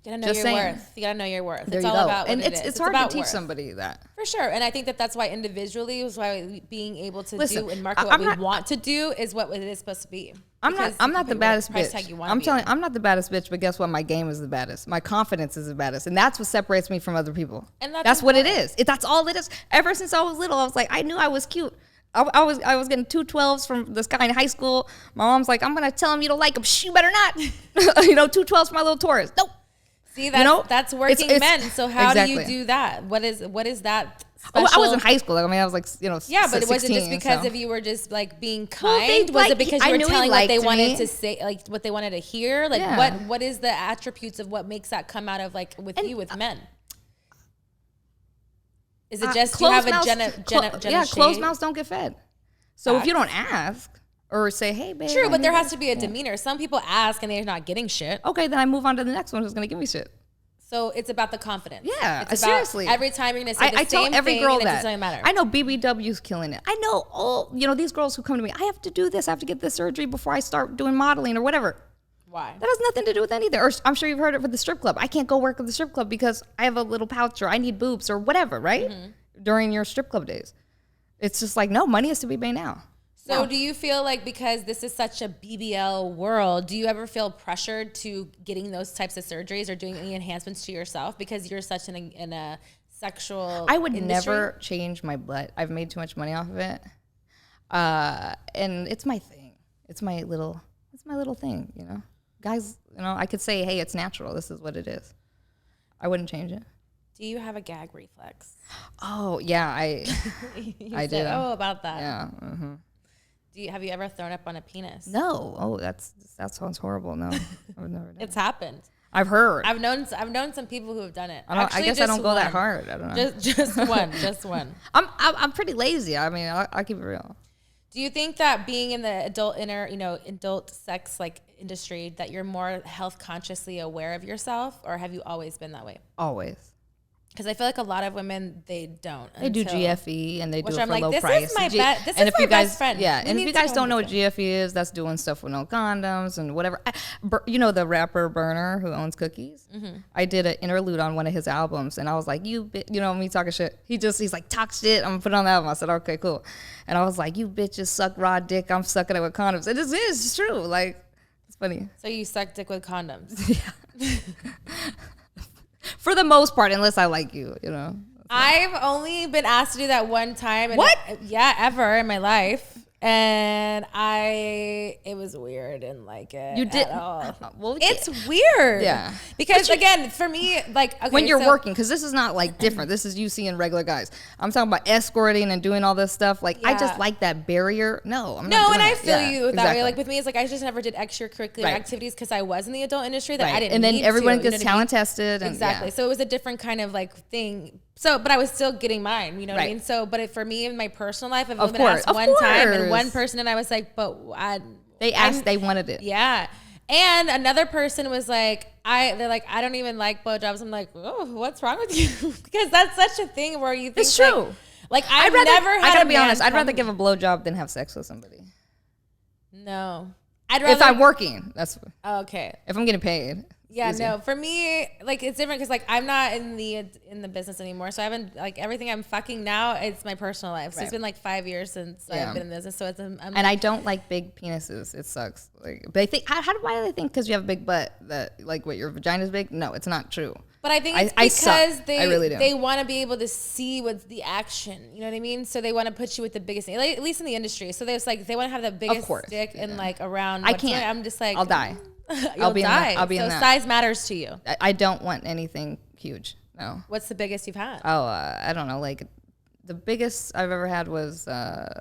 You gotta know your worth. You gotta know your worth. It's all about what it is. It's hard to teach somebody that. For sure. And I think that's why individually is why being able to do and market what we want to do is what it is supposed to be. I'm not the baddest bitch. I'm not the baddest bitch, but guess what? My game is the baddest. My confidence is the baddest. And that's what separates me from other people. And that's what it is. That's all it is. Ever since I was little, I was like, I knew I was cute. I was getting 2 12s from this guy in high school. My mom's like, I'm gonna tell him you don't like him. Shh, you better not. 2 12s for my little Taurus. Nope. See, that's working men. So how do you do that? What is that special? I was in high school. I mean, I was like, yeah, but 16, was it just because if you were just being kind? Was it because you were telling what they wanted to say, what they wanted to hear? What is the attributes of what makes that come out of with men? Is it just you have a Jenna Shea? Closed mouths don't get fed. So if you don't ask. Or say, hey, babe. True, but there has to be a demeanor. Some people ask and they're not getting shit. Okay, then I move on to the next one who's going to give me shit. So it's about the confidence. Yeah, it's seriously. Every time you're going to say the same thing. I tell every girl that. It doesn't matter. I know BBW's killing it. I know all, these girls who come to me, I have to do this. I have to get this surgery before I start doing modeling or whatever. Why? That has nothing to do with anything. Or I'm sure you've heard it with the strip club. I can't go work at the strip club because I have a little pouch or I need boobs or whatever, right? Mm-hmm. During your strip club days. It's just like, no, money is to be made now. So do you feel like because this is such a BBL world, do you ever feel pressured to getting those types of surgeries or doing any enhancements to yourself because you're such in a sexual I would industry? never change my butt. I've made too much money off of it. And it's my thing. It's my little thing, Guys, I could say, hey, it's natural. This is what it is. I wouldn't change it. Do you have a gag reflex? Oh, yeah, I do. Oh, about that. Yeah. Mm-hmm. Have you ever thrown up on a penis? No. Oh, that sounds horrible. No, I've never done it. It's happened. I've heard. I've known some people who have done it. I guess I don't go that hard. I don't know. Just one. I'm pretty lazy. I mean, I'll keep it real. Do you think that being in the adult sex industry that you're more health consciously aware of yourself, or have you always been that way? Always. Because I feel like a lot of women, they don't. They do GFE and they do it for low this price. Is my best friend. Yeah, and if you guys don't know what GFE is, that's doing stuff with no condoms and whatever. The rapper Burner who owns Cookies? Mm-hmm. I did an interlude on one of his albums and I was like, me talking shit. He's like, talk shit, I'm gonna put it on the album. I said, okay, cool. And I was like, you bitches suck raw dick, I'm sucking it with condoms. It is, it's true. It's funny. So you suck dick with condoms? Yeah. For the most part, unless I like you, I've only been asked to do that one time. What? Ever in my life. And it was weird and like it You did at all. Well, it's weird. Yeah. Because again, for me, like, okay, when you're working, because this is not like different. This is you seeing regular guys. I'm talking about escorting and doing all this stuff. Like, I just like that barrier. No, I'm not doing and I it. feel you that exactly. way. Like with me, it's like I just never did extracurricular activities because I was in the adult industry that I didn't. And then need everyone to, gets talent tested. And, exactly. So it was a different kind of like thing. So, but I was still getting mine. You know what I mean? So, but for me in my personal life, I've only been asked one time and one person, and I was like, but they asked, they wanted it. Yeah. And another person was like, they're like, I don't even like blowjobs. I'm like, oh, what's wrong with you? Because that's such a thing where you think it's true. Like I've never had. I gotta be honest. I'd rather give a blowjob than have sex with somebody. No, I'd rather. If I'm working, that's okay. If I'm getting paid. Yeah, no. For me, like it's different because like I'm not in the business anymore. So I haven't like everything I'm fucking now. It's my personal life. So it's been like 5 years since I've been in business. So it's and I don't like big penises. It sucks. Like, but I think why do they think because you have a big butt that like what your vagina's big? No, it's not true. But I think it's because they want to be able to see what's the action. You know what I mean? So they want to put you with the biggest thing, like, at least in the industry. So there's like they want to have the biggest dick and like around. I can't. I'm just like I'll die. I'll be die. I'll be in that. Size matters to you. I don't want anything huge. No. What's the biggest you've had? Oh, I don't know. Like the biggest I've ever had was I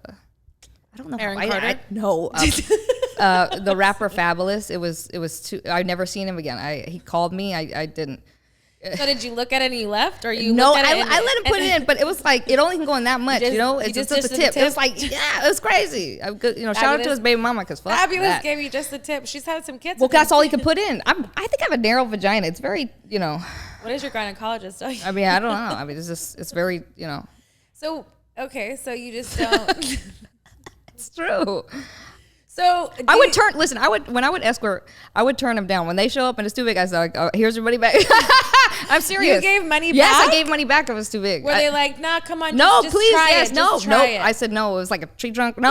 don't know. Aaron Carter? No. The rapper Fabulous. It was too. I'd never seen him again. He called me. I didn't. So did you look at it and you left, or you? No, looked at I let him put it in, but it was like it only can go in that much. It's just the tip. It was like it was crazy. Shout out to his baby mama because Fabulous gave you just the tip. She's had some kids. Well, that's all he could put in. I think I have a narrow vagina. It's very What is your gynecologist tell you? I mean, I don't know. I mean, it's very So okay, so you just don't. It's true. So I would turn. Listen, when I would escort, I would turn them down when they show up and it's too big. I said, like, oh, "Here's your money back." I'm serious. You gave money back. Yes, I gave money back if it was too big. Were they like, "Nah, come on, no, just please, try yes, it, no, just try it." I said no. It was like a tree trunk. No,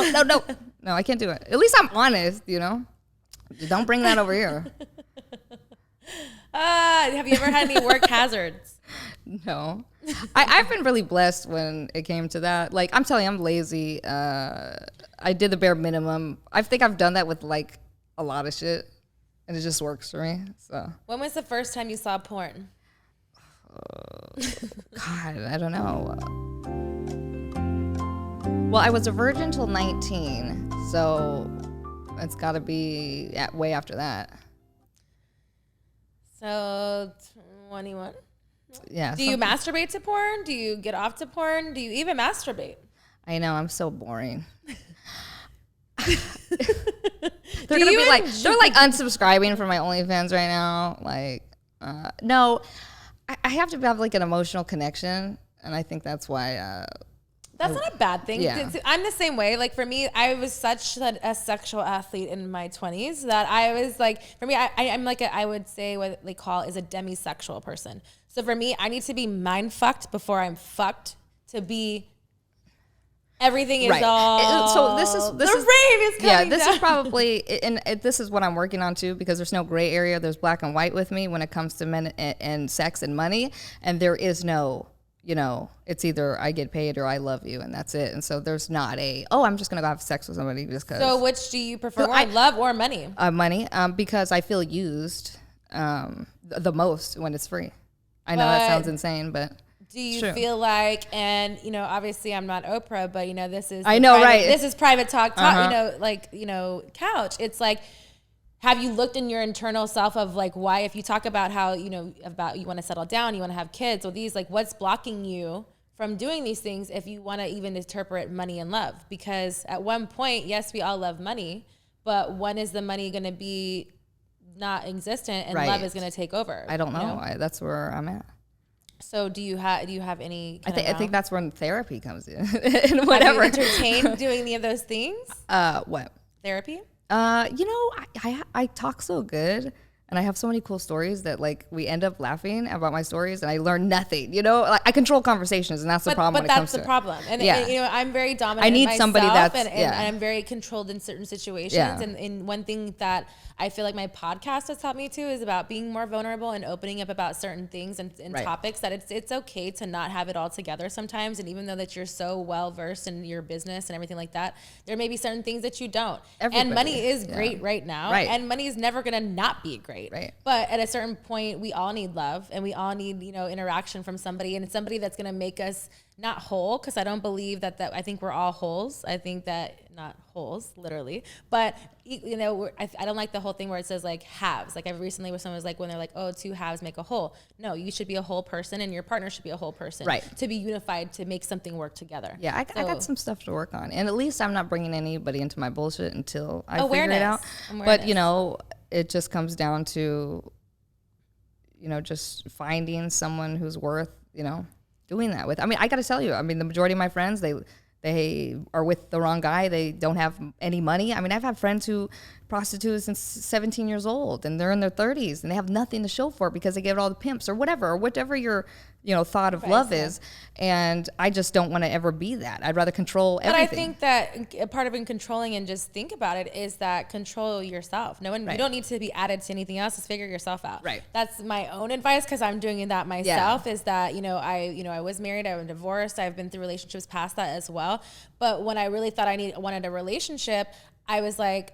I can't do it. At least I'm honest. Don't bring that over here. Have you ever had any work hazards? No. I've been really blessed when it came to that. Like, I'm telling you, I'm lazy. I did the bare minimum. I think I've done that with, like, a lot of shit, and it just works for me. So. When was the first time you saw porn? God, I don't know. Well, I was a virgin till 19, so it's got to be way after that. So, 21? Yeah. Do you masturbate to porn? Do you get off to porn? Do you even masturbate? I know, I'm so boring. They're gonna be like, they're like unsubscribing from my OnlyFans right now. Like, no, I have to have like an emotional connection, and I think that's why. That's not a bad thing. Yeah. I'm the same way. Like for me, I was such a sexual athlete in my 20s that I was like, for me, I'm like I would say what they call is a demisexual person. So for me, I need to be mind fucked before I'm fucked to be. Everything is all. So this is the rain is coming Yeah, this down. is probably, and this is what I'm working on too, because there's no gray area. There's black and white with me when it comes to men and sex and money, and there is no, it's either I get paid or I love you, and that's it. And so there's not I'm just gonna go have sex with somebody just because. So which do you prefer, love or money? Money, because I feel used the most when it's free. I know that sounds insane, but. Do you feel like, and obviously I'm not Oprah, but this is This is private talk, couch. It's like, have you looked in your internal self of like why, if you talk about how about you want to settle down, you want to have kids, or these, like, what's blocking you from doing these things if you want to even interpret money and love? Because at one point, yes, we all love money, but when is the money going to be not existent and love is going to take over? I don't know. That's where I'm at. So do you have any? I think that's when therapy comes in. And whatever. Have you entertained doing any of those things? What? Therapy? I talk so good. And I have so many cool stories that like we end up laughing about my stories and I learn nothing, you know, like I control conversations and that's the problem. But that's the problem. And, and, you know, I'm very dominant. I need somebody that's, and I'm very controlled in certain situations. Yeah. And one thing that I feel like my podcast has helped me too is about being more vulnerable and opening up about certain things and topics that it's okay to not have it all together sometimes. And even though that you're so well versed in your business and everything like that, there may be certain things that you don't. And money is great right now. And money is never going to not be great. But at a certain point, we all need love and we all need, you know, interaction from somebody, and it's somebody that's going to make us not whole. Cause I don't believe that I think we're all wholes. I think that not holes literally, but you know, I don't like the whole thing where it says like halves. Like I recently where someone was like, when they're like, oh, two halves make a whole. No, you should be a whole person and your partner should be a whole person to be unified, to make something work together. Yeah. I got some stuff to work on, and at least I'm not bringing anybody into my bullshit until I figure it out. But you know, it just comes down to, you know, just finding someone who's worth, you know, doing that with. I mean, I got to tell you, I mean, the majority of my friends, they are with the wrong guy. They don't have any money. I mean, I've had friends who prostituted since 17 years old and they're in their 30s and they have nothing to show for it because they gave it all the pimps or whatever your, you know, thought of love is. And I just don't want to ever be that. I'd rather control everything. But I think that a part of controlling, and just think about it, is that control yourself. You don't need to be added to anything else. Just figure yourself out. Right. That's my own advice, because I'm doing that myself. Is that, I was married, I was divorced, I've been through relationships past that as well. But when I really thought I wanted a relationship, I was like,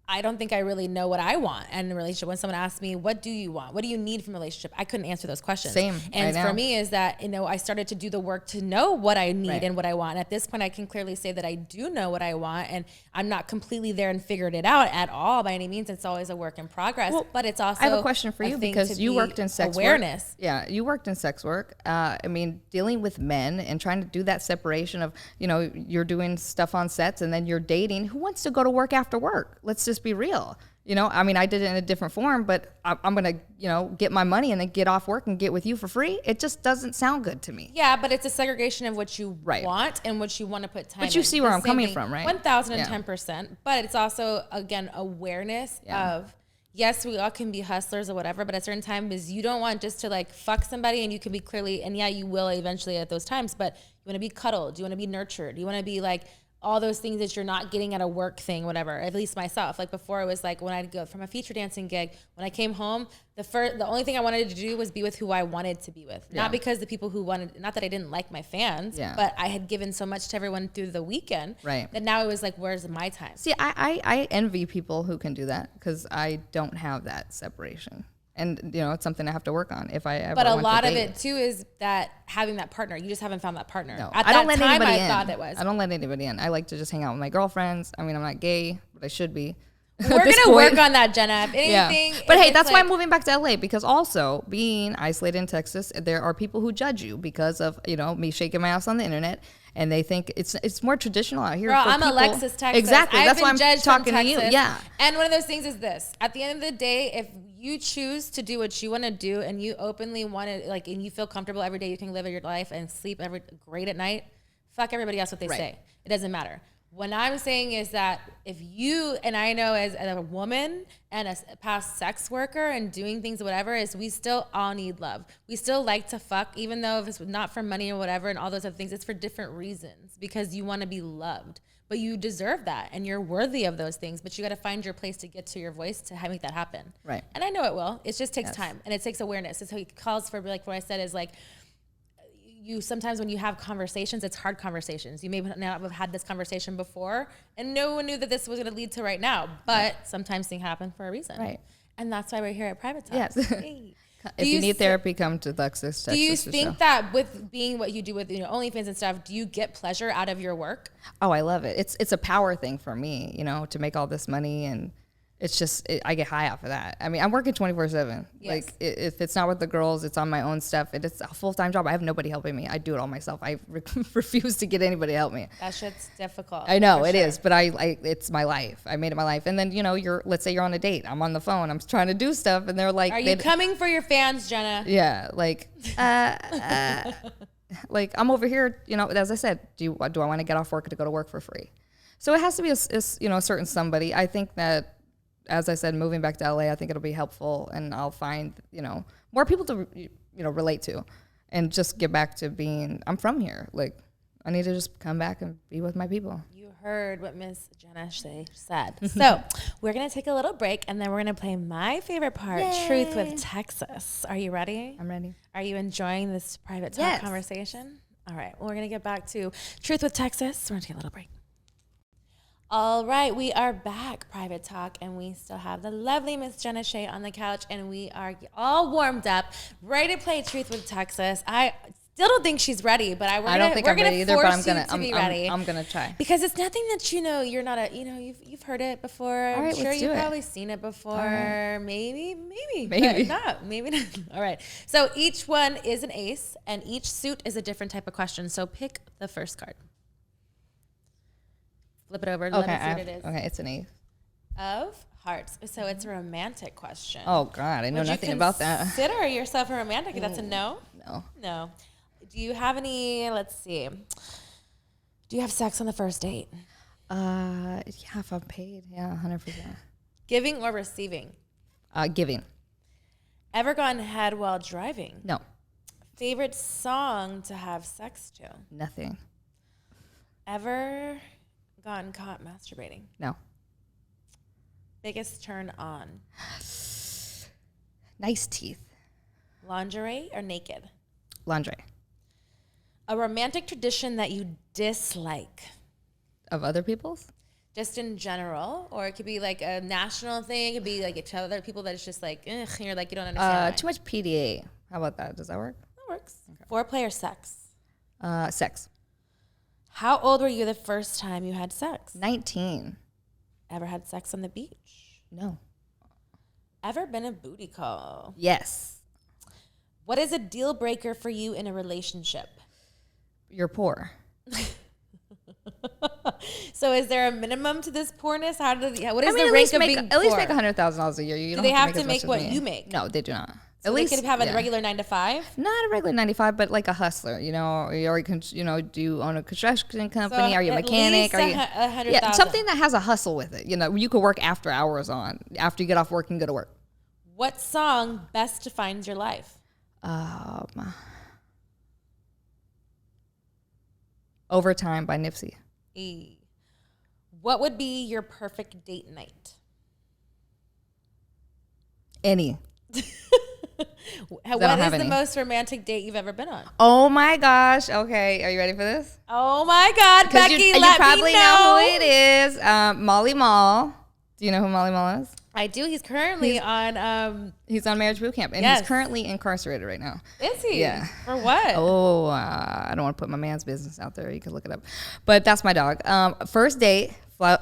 I don't think I really know what I want in a relationship. When someone asks me, what do you want? What do you need from a relationship? I couldn't answer those questions. Same. And for me is that, I started to do the work to know what I need and what I want. And at this point, I can clearly say that I do know what I want, and I'm not completely there and figured it out at all by any means. It's always a work in progress, but it's also, I have a question for you, because you worked in sex awareness. Work. Yeah. You worked in sex work. I mean, dealing with men and trying to do that separation of, you're doing stuff on sets and then you're dating. Who wants to go to work after work? Let's just be real. I mean, I did it in a different form, but I'm going to, get my money and then get off work and get with you for free. It just doesn't sound good to me. Yeah, but it's a segregation of what you want and what you want to put time in. But you see where I'm coming from, right? 1,010%. But it's also, again, awareness of, yes, we all can be hustlers or whatever, but at certain times you don't want just to fuck somebody, and you can be clearly, and yeah, you will eventually at those times, but you want to be cuddled. You want to be nurtured. You want to be all those things that you're not getting at a work thing, whatever. At least myself, before, it was when I'd go from a feature dancing gig, when I came home, the only thing I wanted to do was be with who I wanted to be with. Not because the people who wanted, not that I didn't like my fans, but I had given so much to everyone through the weekend that now it was where's my time? See, I envy people who can do that, because I don't have that separation. And, it's something I have to work on if I ever. But a lot of it too is that having that partner. You just haven't found that partner. No, I don't let anybody in. Thought it was. I don't let anybody in. I like to just hang out with my girlfriends. I mean, I'm not gay, but I should be. We're going to work on that, Jenna. If anything. Yeah. But hey, that's why I'm moving back to LA, because also being isolated in Texas, there are people who judge you because of, me shaking my ass on the internet. And they think it's more traditional out here. Girl, I'm Alexis, Texas. Exactly. That's why I'm talking to you. Yeah. And one of those things is this. At the end of the day, if you choose to do what you want to do and you openly want to, and you feel comfortable every day, you can live your life and sleep great at night, fuck everybody else what they say. It doesn't matter. What I'm saying is that if you, and I know as a woman and a past sex worker and doing things, whatever, is we still all need love. We still like to fuck, even though if it's not for money or whatever and all those other things, it's for different reasons, because you want to be loved. But you deserve that, and you're worthy of those things, but you got to find your place to get to your voice to make that happen. Right. And I know it will. It just takes time, and it takes awareness. And so it calls for, what I said is you sometimes when you have conversations, it's hard conversations. You may not have had this conversation before, and no one knew that this was going to lead to right now. But sometimes things happen for a reason. Right. And that's why we're here at Private Talks. Yes. Hey. If you need therapy, come to Texas. Do you think that with being what you do with OnlyFans and stuff, do you get pleasure out of your work? Oh, I love it. It's a power thing for me, to make all this money, and it's just, I get high off of that. I mean, I'm working 24/7. Yes. If it's not with the girls, it's on my own stuff. It's a full-time job. I have nobody helping me. I do it all myself. I refuse to get anybody to help me. That shit's difficult. I know it is, but it's my life. I made it my life. And then, let's say you're on a date. I'm on the phone. I'm trying to do stuff, and they're like, "Are you coming for your fans, Jenna?" Yeah, I'm over here. As I said, do I want to get off work to go to work for free? So it has to be a certain somebody. I think that as I said, moving back to LA, I think it'll be helpful, and I'll find, more people to, relate to, and just get back to being, I'm from here. Like, I need to just come back and be with my people. You heard what Miss Jenna Shea said. So we're going to take a little break, and then we're going to play my favorite part, Yay. Truth with Texas. Are you ready? I'm ready. Are you enjoying this private talk conversation? All right. Well, we're going to get back to Truth with Texas. We're going to take a little break. All right, we are back, Private Talk, and we still have the lovely Miss Jenna Shea on the couch, and we are all warmed up, ready to play Truth with Texas. I still don't think she's ready, but we're gonna try, because it's nothing that you're not you've heard it before. I'm sure you've probably seen it before. Right. Maybe, but not. Maybe not. All right. So each one is an ace, and each suit is a different type of question. So pick the first card. Flip it over. Let me see what it is. Okay, it's an ace of hearts. So it's a romantic question. Oh God, I know nothing about that. Consider yourself a romantic. That's a no. No. Do you have any? Let's see. Do you have sex on the first date? Yeah, if I'm paid, 100%. Giving or receiving? Giving. Ever gone head while driving? No. Favorite song to have sex to? Nothing. Ever gotten caught masturbating? No. Biggest turn on? Nice teeth. Lingerie or naked? Lingerie. A romantic tradition that you dislike? Of other people's? Just in general, or it could be like a national thing. It could be like to other people that it's just like, ugh, and you're like, you don't understand. Too much PDA. How about that? Does that work? That works. Okay. Foreplay or sex? Sex. How old were you the first time you had sex? 19. Ever had sex on the beach? No. Ever been a booty call? Yes. What is a deal breaker for you in a relationship? You're poor. So is there a minimum to this poorness? What is the rank of being poor? At least make $100,000 a year. Do they have to make what you make? No, they do not. So at least they could have a regular 9 to 5? Not a regular 9 to 5, but like a hustler, or you can, do you own a construction company? So are you a mechanic? Are you something that has a hustle with it? You could work after hours after you get off work and go to work. What song best defines your life? Overtime by Nipsey. What would be your perfect date night? Any. What is the most romantic date you've ever been on? Oh my gosh. Okay. Are you ready for this? Oh my God, Becky, you probably know who it is. Molly Mall. Do you know who Molly Mall is? I do. He's currently on... he's on Marriage Boot Camp, and he's currently incarcerated right now. Is he? Yeah. For what? Oh, I don't want to put my man's business out there. You can look it up. But that's my dog. First date,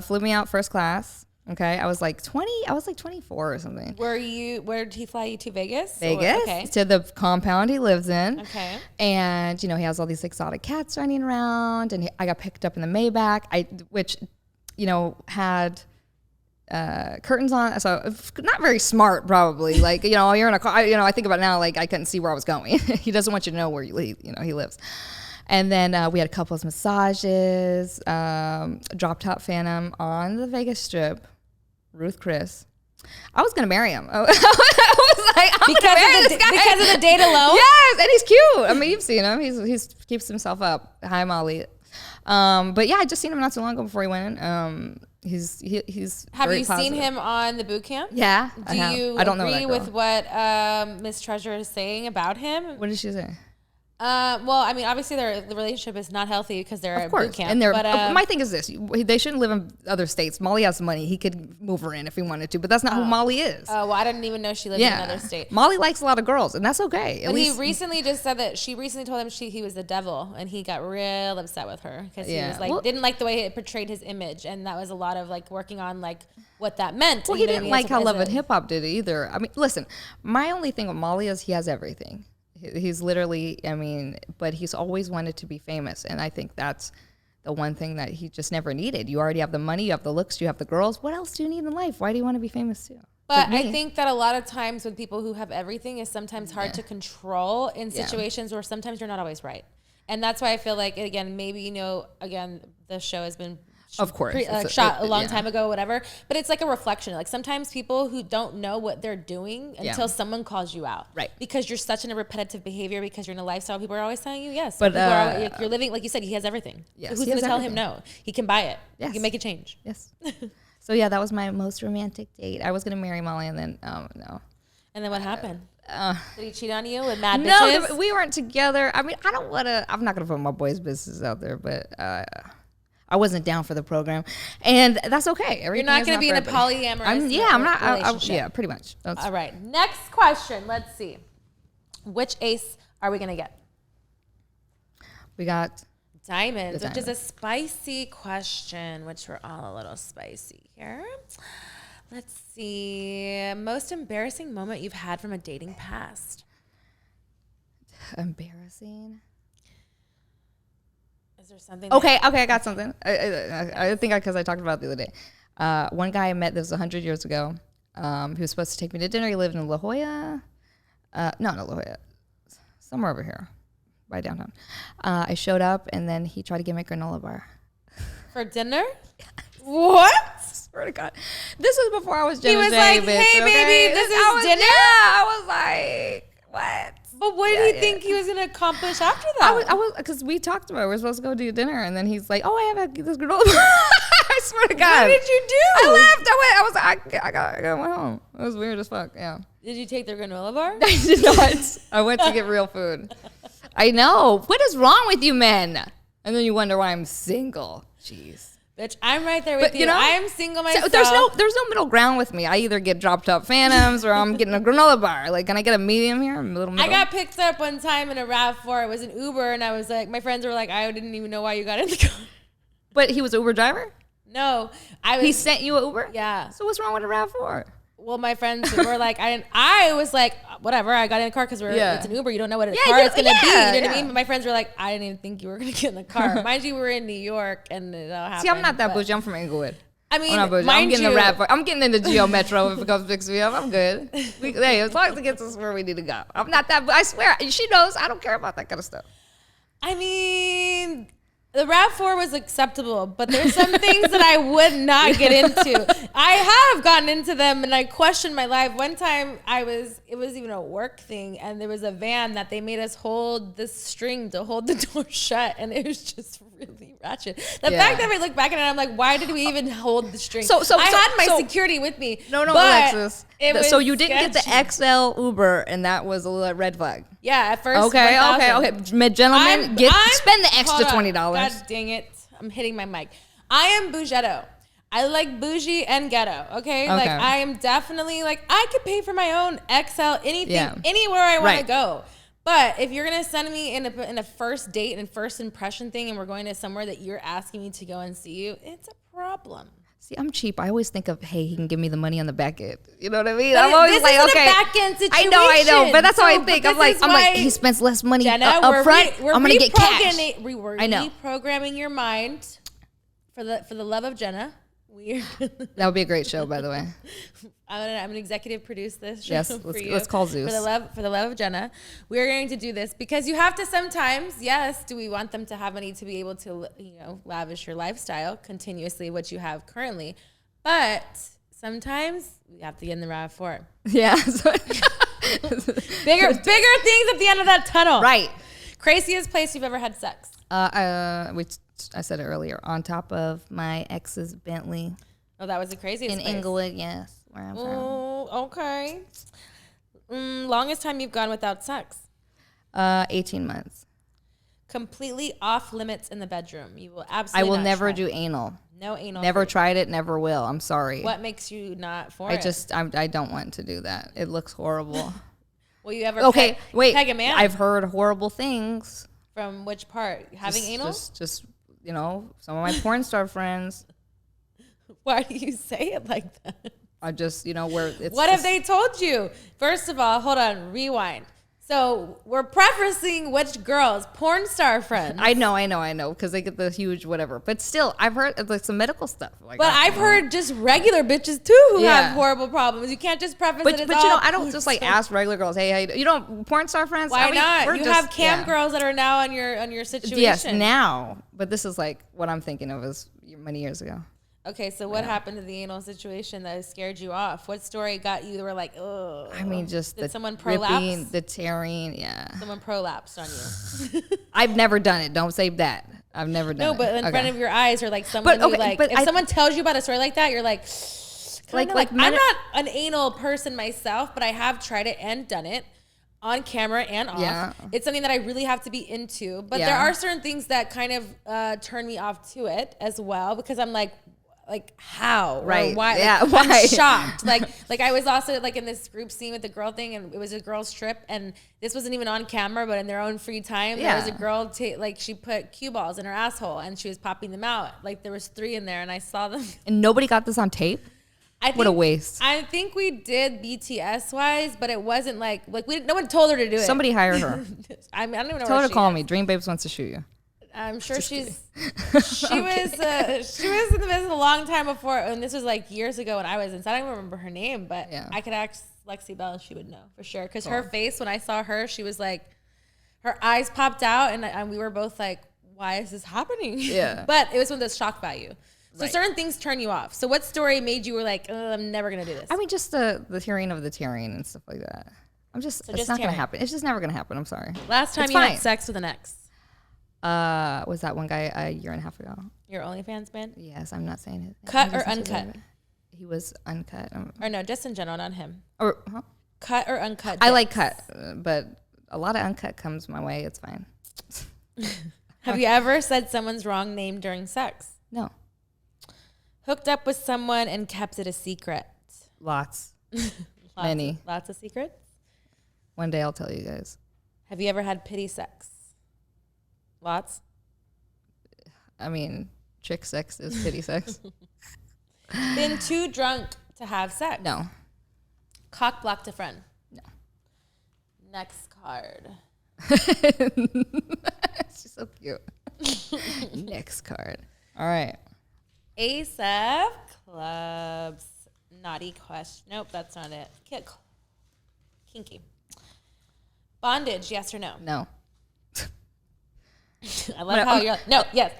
flew me out first class. Okay, I was like 20. I was like 24 or something. Where did he fly you to? Vegas? Vegas, to the compound he lives in. Okay. And he has all these exotic cats running around, and I got picked up in the Maybach, which had curtains on, so not very smart probably. Like you're in a car. I think about it now, like I couldn't see where I was going. He doesn't want you to know where he lives. And then we had couples massages, drop top Phantom on the Vegas Strip. Ruth Chris. I was gonna marry him. I was like, I'm gonna marry this guy because of the date alone. Yes, and he's cute. I mean, you've seen him. He's keeps himself up. Hi, Molly. But yeah, I just seen him not too long ago before he went in. He's Have you positive. seen him on the boot camp? Yeah. Do you agree with what Miss Treasure is saying about him? What did she say? Well, I mean, obviously the relationship is not healthy because they're at boot camp. And my thing is this: they shouldn't live in other states. Molly has money; he could move her in if he wanted to, but that's not who Molly is. Oh, well, I didn't even know she lived in another state. Molly likes a lot of girls, and that's okay. But he recently just said that she recently told him he was the devil, and he got real upset with her because he was like didn't like the way it portrayed his image, and that was a lot of like working on like what that meant. Well, he didn't like how Love and Hip Hop did it either. I mean, listen, my only thing with Molly is he has everything. He's literally, but he's always wanted to be famous. And I think that's the one thing that he just never needed. You already have the money, you have the looks, you have the girls. What else do you need in life? Why do you want to be famous too? But I think that a lot of times with people who have everything is sometimes hard to control in situations where sometimes you're not always right. And that's why I feel like, again, maybe, the show has been Of course. Shot a long time ago, whatever. But it's like a reflection. Like sometimes people who don't know what they're doing until someone calls you out. Right. Because you're such in a repetitive behavior, because you're in a lifestyle. People are always telling you yes. But you're living, like you said, he has everything. Yes, So who's going to tell him no? He can buy it. Yes. He can make a change. Yes. So yeah, that was my most romantic date. I was going to marry Molly and then, no. And then what happened? Did he cheat on you with mad bitches? No, we weren't together. I mean, I'm not going to put my boys' business out there, but I wasn't down for the program, and that's okay. You're not going to be in a polyamorous relationship. Yeah, pretty much. All right. Next question. Let's see. Which ace are we going to get? We got diamonds, which is a spicy question, which we're all a little spicy here. Let's see. Most embarrassing moment you've had from a dating past? Embarrassing? Is there something? Okay, I got something. I think because I talked about it the other day. One guy I met, this was 100 years ago. He was supposed to take me to dinner. He lived in La Jolla. Not La Jolla. Somewhere over here, by downtown. I showed up, and then he tried to get me a granola bar. For dinner? What? Swear to God. This was before I was Jenna Shea. He was like, hey, baby, this is dinner? Yeah, I was like, what? But what did he think he was going to accomplish after that? I was, because we talked about it. We're supposed to go do dinner, and then he's like, oh, I have this granola bar. I swear to God. What did you do? I left. I was like, I got went home. It was weird as fuck, yeah. Did you take their granola bar? I did not. I went to get real food. I know. What is wrong with you men? And then you wonder why I'm single. Jeez. Bitch, I'm right there with you. I am single myself. So there's no middle ground with me. I either get drop top Phantoms or I'm getting a granola bar. Like, can I get a medium here? A little middle? I got picked up one time in a RAV4. It was an Uber, and I was like, my friends were like, I didn't even know why you got in the car. But he was an Uber driver? No. He sent you an Uber? Yeah. So what's wrong with a RAV4? Well, my friends were like, I was like, whatever. I got in the car because it's an Uber. You don't know what a car is going to be. You know what I mean? But my friends were like, I didn't even think you were going to get in the car. Mind you, we were in New York and it all happened. See, I'm not that bougie. I'm from Inglewood. I mean, I'm getting the RAV4. I'm getting in the Geo Metro if it comes fix me up. I'm good. Hey, as long as it gets us where we need to go. I'm not that. I swear, she knows. I don't care about that kind of stuff. I mean, the RAV4 was acceptable, but there's some things that I would not get into. I have gotten into them, and I questioned my life. One time, it was even a work thing, and there was a van that they made us hold this string to hold the door shut, and it was just really ratchet. The fact that I look back at it, I'm like, why did we even hold the string? I had my security with me. No, Alexis. So you didn't get the XL Uber, and that was a little red flag. Yeah, at first. Okay. Gentlemen, spend the extra $20. God dang it. I'm hitting my mic. I am bougetto. I like bougie and ghetto, okay? Like, I am definitely, like, I could pay for my own XL, anything, anywhere I want to go. But if you're going to send me in a first date and first impression thing and we're going to somewhere that you're asking me to go and see you, it's a problem. See, I'm cheap. I always think of, hey, he can give me the money on the back end. You know what I mean? But I'm always this like, isn't okay. a back end situation. I know. But that's how I think. I'm like, he spends less money up front. I'm going to get cash. We're reprogramming your mind for the love of Jenna. That would be a great show, by the way. I'm an executive produce this show. Yes, let's call Zeus. For the love of Jenna. We're going to do this because you have to sometimes, yes, do we want them to have money to be able to, lavish your lifestyle continuously, what you have currently. But sometimes we have to get in the RAV4. Yeah. Bigger things at the end of that tunnel. Right. Craziest place you've ever had sex? I said it earlier, on top of my ex's Bentley. Oh, that was the craziest in place. Inglewood, yes, where I'm from. Oh, okay. Longest time you've gone without sex? 18 months. Completely off limits in the bedroom. You will absolutely I will never do anal. No anal. Never tried it, never will. I'm sorry. What makes you not for it? I don't want to do that. It looks horrible. Will you ever peg a man? I've heard horrible things. From which part? Having anal? Just some of my porn star friends. Why do you say it like that? I just, where it's. What have they told you? First of all, hold on, rewind. So we're prefacing which girls, porn star friends. I know, because they get the huge whatever. But still, I've heard like some medical stuff. Like but I've heard just regular bitches too who have horrible problems. You can't just preface it as but I don't just like ask regular girls, hey, how you, you know, porn star friends. Why not? You have cam girls that are now on your situation. Yes, now. But this is like what I'm thinking of is many years ago. Okay, so what happened to the anal situation that scared you off? What story got you that were like, oh? I mean, just did the someone prolapse? Ripping, the tearing, yeah. Someone prolapsed on you. I've never done it. Don't say that. I've never done it. No, but in front of your eyes, or like someone who like, if someone tells you about a story like that, you're like I'm not an anal person myself, but I have tried it and done it on camera and off. Yeah. It's something that I really have to be into, but there are certain things that kind of turn me off to it as well, because I'm like how, right? Or why? Yeah, like, I'm shocked. like I was also like in this group scene with the girl thing, and it was a girl's trip, and this wasn't even on camera, but in their own free time, there was a girl like she put cue balls in her asshole and she was popping them out. Like there was 3 in there, and I saw them. And nobody got this on tape. What a waste. I think we did BTS wise, but it wasn't like no one told her to do it. Somebody hire her. I don't even know. Tell her to call me. Dream Babes wants to shoot you. I'm sure she was in the business a long time before, and this was like years ago when I was inside. I don't even remember her name, but I could ask Lexi Bell and she would know for sure, because her face when I saw her, she was like, her eyes popped out, and we were both like, why is this happening? Yeah. But it was one of those shock value. So certain things turn you off. So what story made you were like, I'm never gonna do this? I mean, just the hearing of the tearing and stuff like that. It's not gonna happen. It's just never gonna happen. I'm sorry. Last time you had sex with an ex? Was that one guy a year and a half ago? Your OnlyFans man? Yes, I'm not saying it. Cut or uncut? He was uncut. Or no, just in general, not him. Or cut or uncut? I like cut, but a lot of uncut comes my way. It's fine. Have you ever said someone's wrong name during sex? No. Hooked up with someone and kept it a secret? Lots. Many. Lots of secrets? One day I'll tell you guys. Have you ever had pity sex? Lots? I mean, chick sex is pity sex. Been too drunk to have sex? No. Cock blocked a friend? No. Next card. She's so cute. Next card. All right. Ace of clubs. Naughty question. Nope, that's not it. Kinky. Bondage, yes or no? No. I love how you're like, no, yes.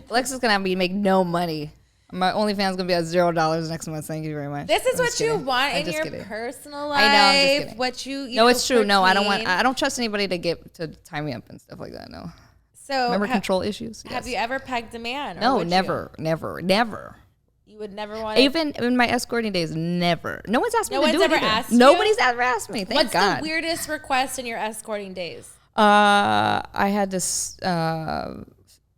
Alexa's going to have me make no money. My OnlyFans going to be at $0 next month. Thank you very much. This is what you want in your personal life. I know, I'm just kidding. What you No, it's true. No, I don't trust anybody to tie me up and stuff like that. No. So remember control issues? Yes. Have you ever pegged a man? No, never. You would never want to. Even in my escorting days, never. No one's asked me to do it. Nobody's ever asked me. Thank God. What's the weirdest request in your escorting days? I had to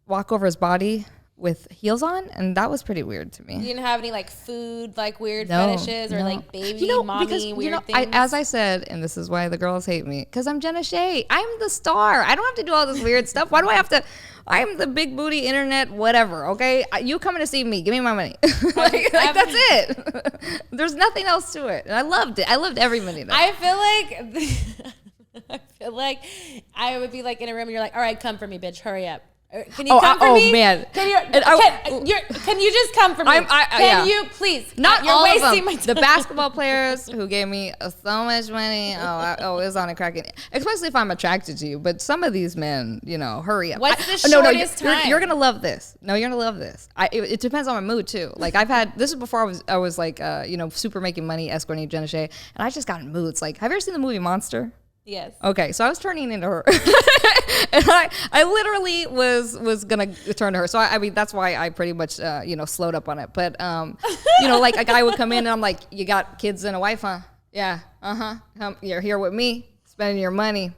walk over his body with heels on, and that was pretty weird to me. You didn't have any like food, like weird fetishes or like baby, mommy, weird things? As I said, and this is why the girls hate me, because I'm Jenna Shea. I'm the star. I don't have to do all this weird stuff. Why do I have to? I'm the big booty internet, whatever. Okay, you coming to see me? Give me my money. like that's it. There's nothing else to it. And I loved it. I loved every minute of it. I feel like I would be like in a room and you're like, all right, come for me, bitch. Hurry up. Can you come for me? Oh, man. Can you just come for me? Can you please? Not you're all wasting of them. My time. The basketball players who gave me so much money. It was on a cracking. Especially if I'm attracted to you. But some of these men, hurry up. What's the shortest time? You're gonna love this. No, you're gonna love this. It depends on my mood too. Like this is before I was like super making money escorting Jenna Shea, and I just got in moods. Like, have you ever seen the movie Monster? Yes. Okay, so I was turning into her, and I literally was gonna turn to her. So I mean that's why I pretty much slowed up on it. But like a guy would come in and I'm like, you got kids and a wife, huh? Yeah. You're here with me, spending your money.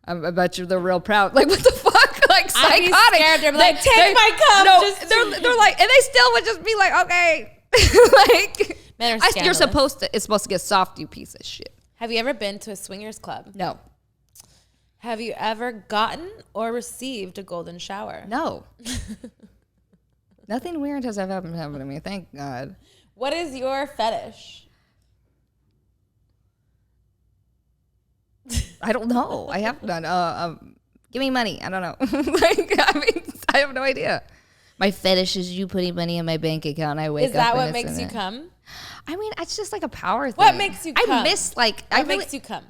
I bet you're real proud. Like what the fuck? Like psychotic. I'd be scared. They're like, take my cup. No, they're like, and they still would just be like, okay, like men are you're supposed to. It's supposed to get soft, you piece of shit. Have you ever been to a swingers club? No. Have you ever gotten or received a golden shower? No. Nothing weird has ever happened to me. Thank God. What is your fetish? I don't know. I have none. Give me money. I don't know. I have no idea. My fetish is you putting money in my bank account. I wake up. Is that what makes you come? I mean, it's just like a power thing. What makes you come? I miss like. What makes you come?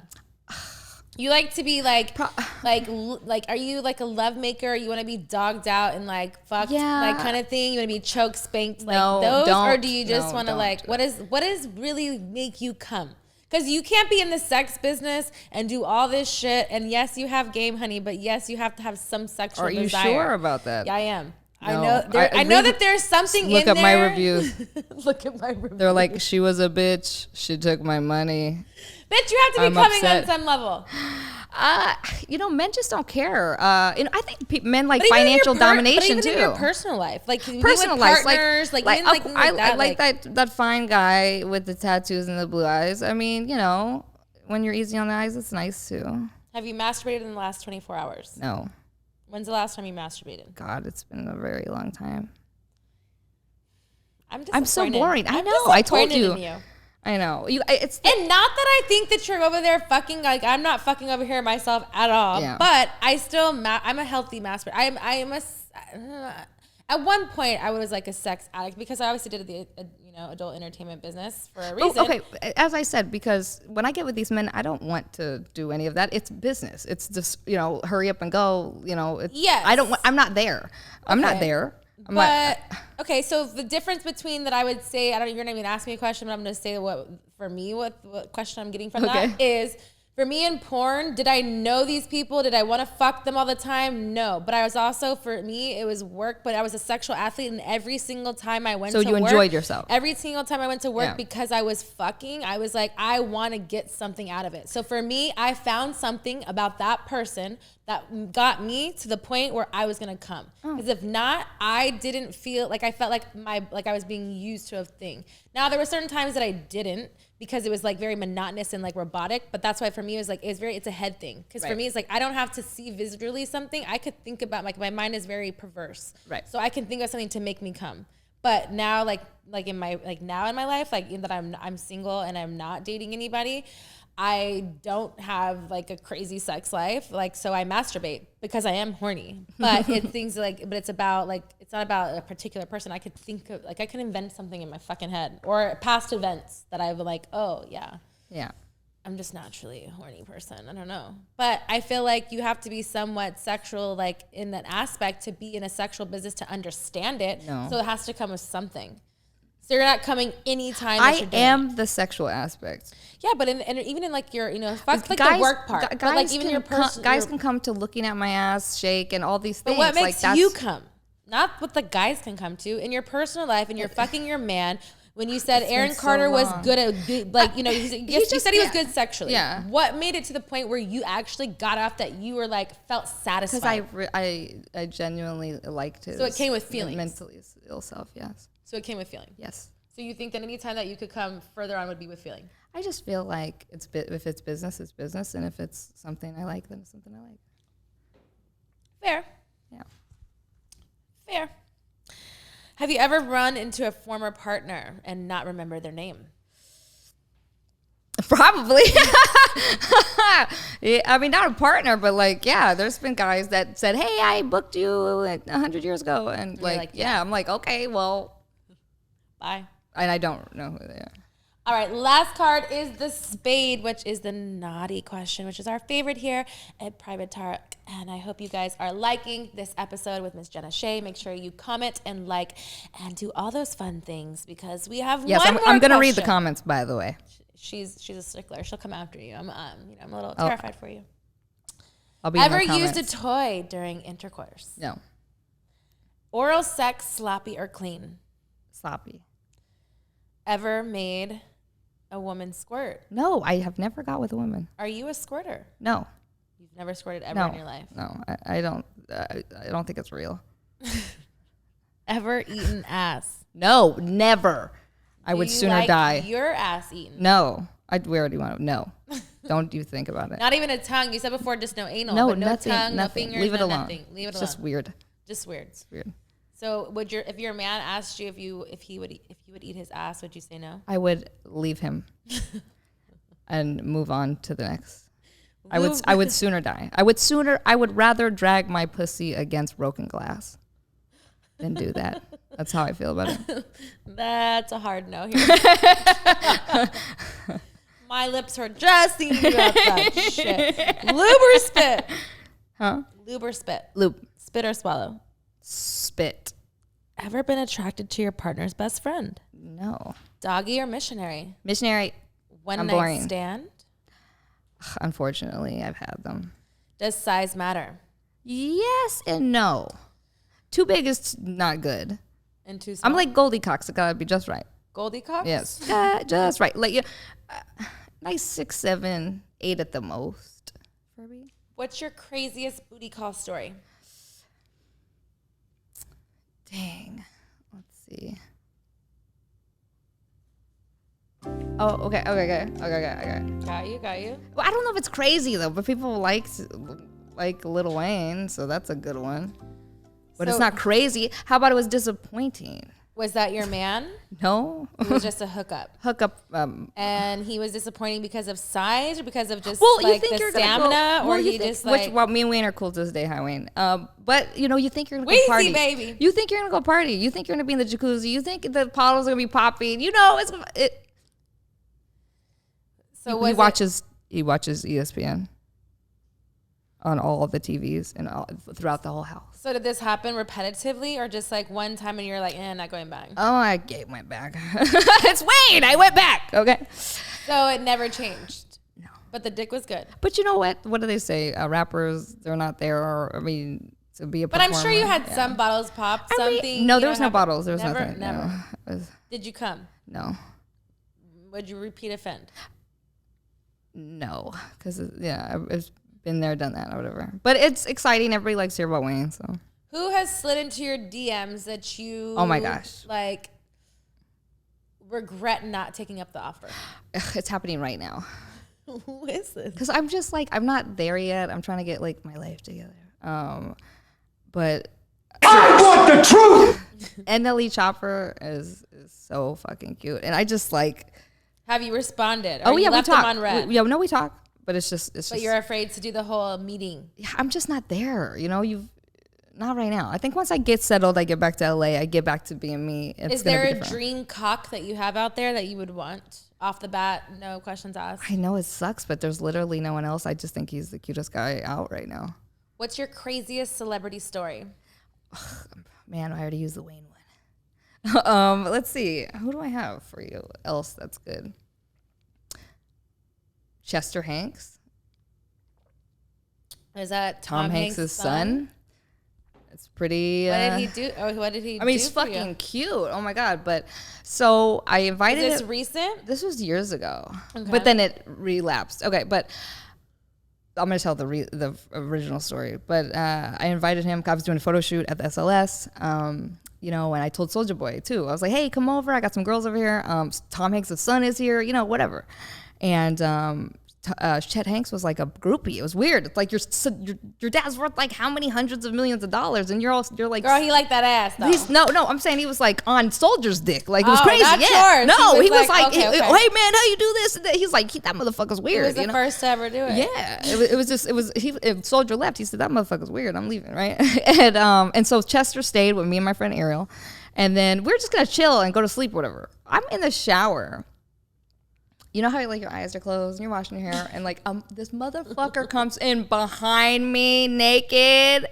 You like to be like, are you like a love maker? You want to be dogged out and like fucked, like kind of thing? You want to be choked, spanked, like those, or do you just want to like what is really make you come? Because you can't be in the sex business and do all this shit. And yes, you have game, honey, but yes, you have to have some sexual desire. Are you sure about that? Yeah, I am. No, I know that there's something in there. Look at my reviews. Look at my reviews. They're like, she was a bitch. She took my money. Bitch, you have to be coming on some level. Men just don't care. I think men like financial domination but even too. In your personal life, like personal life, partners, I like that fine guy with the tattoos and the blue eyes. I mean, when you're easy on the eyes, it's nice too. Have you masturbated in the last 24 hours? No. When's the last time you masturbated? God, it's been a very long time. I'm so boring. I know. I told you. I know. And not that I think that you're over there fucking, like I'm not fucking over here myself at all. Yeah. But I still, I'm a healthy masturbator. At one point I was like a sex addict because I obviously did the adult entertainment business for a reason. Okay, as I said, because when I get with these men, I don't want to do any of that. It's business. It's just hurry up and go. Yes. I'm not there. I'm not there. Okay, so the difference between that, I would say, you're not even asking me a question, but I'm going to say what question I'm getting from that is, for me in porn, did I know these people? Did I want to fuck them all the time? No. But I was also, for me, it was work, but I was a sexual athlete, and every single time I went to work. So you enjoyed yourself? Every single time I went to work, because I was fucking, I was like, I want to get something out of it. So for me, I found something about that person that got me to the point where I was going to come. Because if not, I didn't feel, like I felt like I was being used to a thing. Now, there were certain times that I didn't, because it was like very monotonous and like robotic, but that's why for me it was like it's a head thing. Because for me it's like I don't have to see visually something. I could think about, like, my mind is very perverse, right? So I can think of something to make me come. But now now in my life, like in that I'm single and I'm not dating anybody, I don't have like a crazy sex life, like, so I masturbate because I am horny. But it's not about a particular person. I could think of, like, I can invent something in my fucking head, or past events that I've like, oh yeah, I'm just naturally a horny person. I don't know, but I feel like you have to be somewhat sexual, like in that aspect, to be in a sexual business to understand it. No. So it has to come with something. So you're not coming anytime. I am the sexual aspect. Yeah, but even in like your, fuck, like guys, the work part. But like even your person, guys can come to looking at my ass shake and all these things. But what makes you come? Not what the guys can come to in your personal life, and you're fucking your man. When you said Aaron Carter was good at, like, you said he was good sexually. Yeah. What made it to the point where you actually got off that you were like felt satisfied? Because I genuinely liked his. So it came with feelings. Mentally ill self, yes. So it came with feeling. Yes. So you think that any time that you could come further on would be with feeling? I just feel like if it's business, it's business, and if it's something I like, then it's something I like. Fair. Yeah. Fair. Have you ever run into a former partner and not remember their name? Probably. Yeah, I mean, not a partner, but like, yeah, there's been guys that said, hey, I booked you 100 years ago. And like, yeah, I'm like, okay, well. Bye. And I don't know who they are. All right, last card is the spade, which is the naughty question, which is our favorite here at Private Talk. And I hope you guys are liking this episode with Miss Jenna Shea. Make sure you comment and like and do all those fun things, because we have one more question. I'm going to read the comments, by the way. She's a stickler. She'll come after you. I'm a little terrified for you. I'll be Ever used a toy during intercourse? No. Oral sex, sloppy or clean? Sloppy. Ever made a woman squirt? No, I have never got with a woman. Are you a squirter? No. You've never squirted ever in your life? No, I don't think it's real. Ever eaten ass? No, never. I would sooner die. Your ass eaten? No. We already want to. No. Don't you think about it. Not even a tongue. You said before just no anal. No, but no nothing, tongue, nothing. no fingers, Leave it alone. Nothing. Leave it alone. It's just weird. Just weird. It's weird. So if your man asked you if he would eat his ass, would you say no? I would leave him and move on to the next. I would sooner die. I would rather drag my pussy against broken glass than do that. That's how I feel about it. That's a hard no here. My lips are just thinking about that shit. Lube or spit? Huh? Lube or spit? Lube. Spit or swallow? Spit. Ever been attracted to your partner's best friend? No. Doggy or missionary? Missionary. One night stand? Unfortunately, I've had them. Does size matter? Yes and no. Too big is not good. And too small? I'm like Goldie Cox. It gotta be just right. Goldie Cox? Yes. Just right. Like, nice 6, 7, 8 at the most. For me. What's your craziest booty call story? Dang. Let's see. Oh, okay. Got you. Well, I don't know if it's crazy though, but people like Lil Wayne, so that's a good one. But it's not crazy. How about it was disappointing? Was that your man? No. It was just a hookup. And he was disappointing because of size or because of just like the stamina? Me and Wayne are cool to this day, hi Wayne. But you think you're gonna go party. Baby. You think you're gonna go party. You think you're gonna be in the jacuzzi. You think the bottles are gonna be popping. It. So he watches ESPN on all of the TVs and throughout the whole house. So did this happen repetitively or just like one time and you're like, not going back? Oh, I went back. It's Wayne. I went back. Okay. So it never changed. No. But the dick was good. But you know what? What do they say? Rappers, they're not there. To be a performer. But I'm sure you had some bottles pop, something. No, there was no bottles. There was nothing. Never. No. Did you come? No. Would you repeat offend? No, because I've been there, done that, or whatever. But it's exciting. Everybody likes to hear about Wayne. So who has slid into your DMs that you? Oh my gosh! Like regret not taking up the offer. It's happening right now. Who is this? Because I'm just like I'm not there yet. I'm trying to get like my life together. But I want the truth. NLE Chopper is so fucking cute, and I just like. Have you responded? Or we left talk. Them on red? We talk, but it's just. But you're afraid to do the whole meeting. Yeah, I'm just not there. Not right now. I think once I get settled, I get back to LA. I get back to being me. Is there a dream cock that you have out there that you would want off the bat? No questions asked. I know it sucks, but there's literally no one else. I just think he's the cutest guy out right now. What's your craziest celebrity story? Man, I already used the Wayne one. Let's see. Who do I have for you else that's good? Chester Hanks. Is that Tom Hanks' son? It's pretty. What did he do? What did he do? He's fucking cute. Oh my God. But so I invited him. Is this recent? This was years ago. Okay. But then it relapsed. Okay, but I'm going to tell the original story. But I invited him. I was doing a photo shoot at the SLS. And I told Soulja Boy too. I was like, hey, come over. I got some girls over here. Tom Hanks' son is here, whatever. And Chet Hanks was like a groupie. It was weird. It's like your dad's worth like how many hundreds of millions of dollars, and you're like, girl, he liked that ass though. No, I'm saying he was like on Soldier's dick. Like it was crazy. Not yeah. yours. No, he was like, okay. Hey man, how you do this? And he's like, that motherfucker's weird. He was the first to ever do it. Yeah, if Soldier left, he said that motherfucker's weird. I'm leaving, right? and so Chester stayed with me and my friend Ariel, and then we're just gonna chill and go to sleep, whatever. I'm in the shower. You know how like your eyes are closed and you're washing your hair and like this motherfucker comes in behind me naked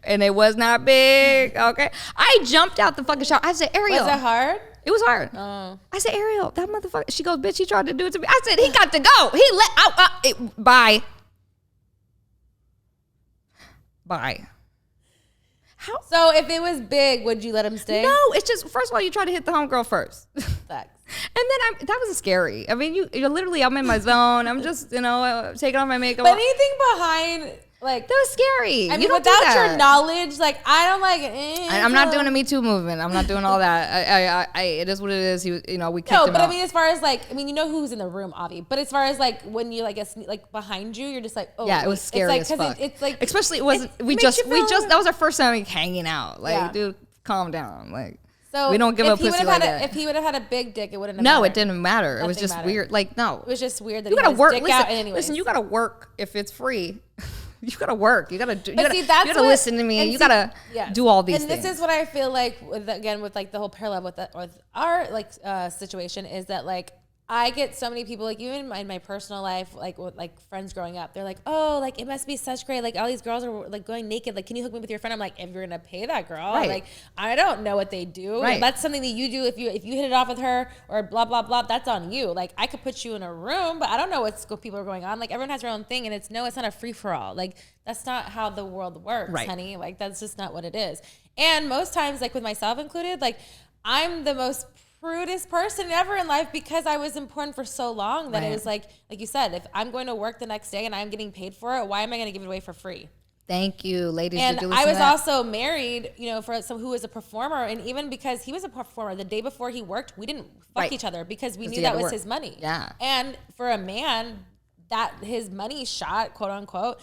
and it was not big, okay? I jumped out the fucking shower. I said, Ariel. Was it hard? It was hard. Oh. I said, Ariel, that motherfucker. She goes, bitch, he tried to do it to me. I said, he got to go. He let bye. Bye. How? So if it was big, would you let him stay? No, it's just, first of all, you try to hit the homegirl first. Facts. And then that was scary. I mean, you're literally, I'm in my zone. I'm just, taking off my makeup. But anything behind, like. That was scary. I mean, without your knowledge, like, I don't like it. I'm not doing a Me Too movement. I'm not doing all that. it is what it is. We kicked him out. No, but I mean, as far as like, you know who's in the room, Avi. But as far as like, when you like behind you, you're just like, oh. Yeah, it was scary as fuck. It's like. Especially, it wasn't, that was our first time like, hanging out. Like, dude, calm down. Like. So we don't give a pussy like that. If he would have had a big dick, it wouldn't have No, mattered. it didn't matter. Nothing it was just mattered. weird. Like, no. It was just weird that you he gotta had his work. dick out anyways. Listen, you gotta work if it's free. You gotta work. You gotta do. You See, that's gotta listen to me. You gotta do all these things. And this is what I feel like with like the whole parallel with our like situation is that like I get so many people, like even in my personal life, like with like friends growing up, they're like, oh, like it must be such great. Like all these girls are like going naked. Like, can you hook me with your friend? I'm like, if you're gonna pay that girl, like I don't know what they do. Right. That's something that you do if you hit it off with her or blah blah blah. That's on you. Like I could put you in a room, but I don't know what people are going on. Like everyone has their own thing, and it's not a free for all. Like that's not how the world works, honey. Like that's just not what it is. And most times, like with myself included, like I'm the most prudest person ever in life because I was important for so long that it was like you said, if I'm going to work the next day and I'm getting paid for it, why am I going to give it away for free? Thank you, ladies. And I was also married, for someone who was a performer, and even because he was a performer, the day before he worked, we didn't fuck each other because we knew that was his money. Yeah. And for a man, that his money shot, quote unquote,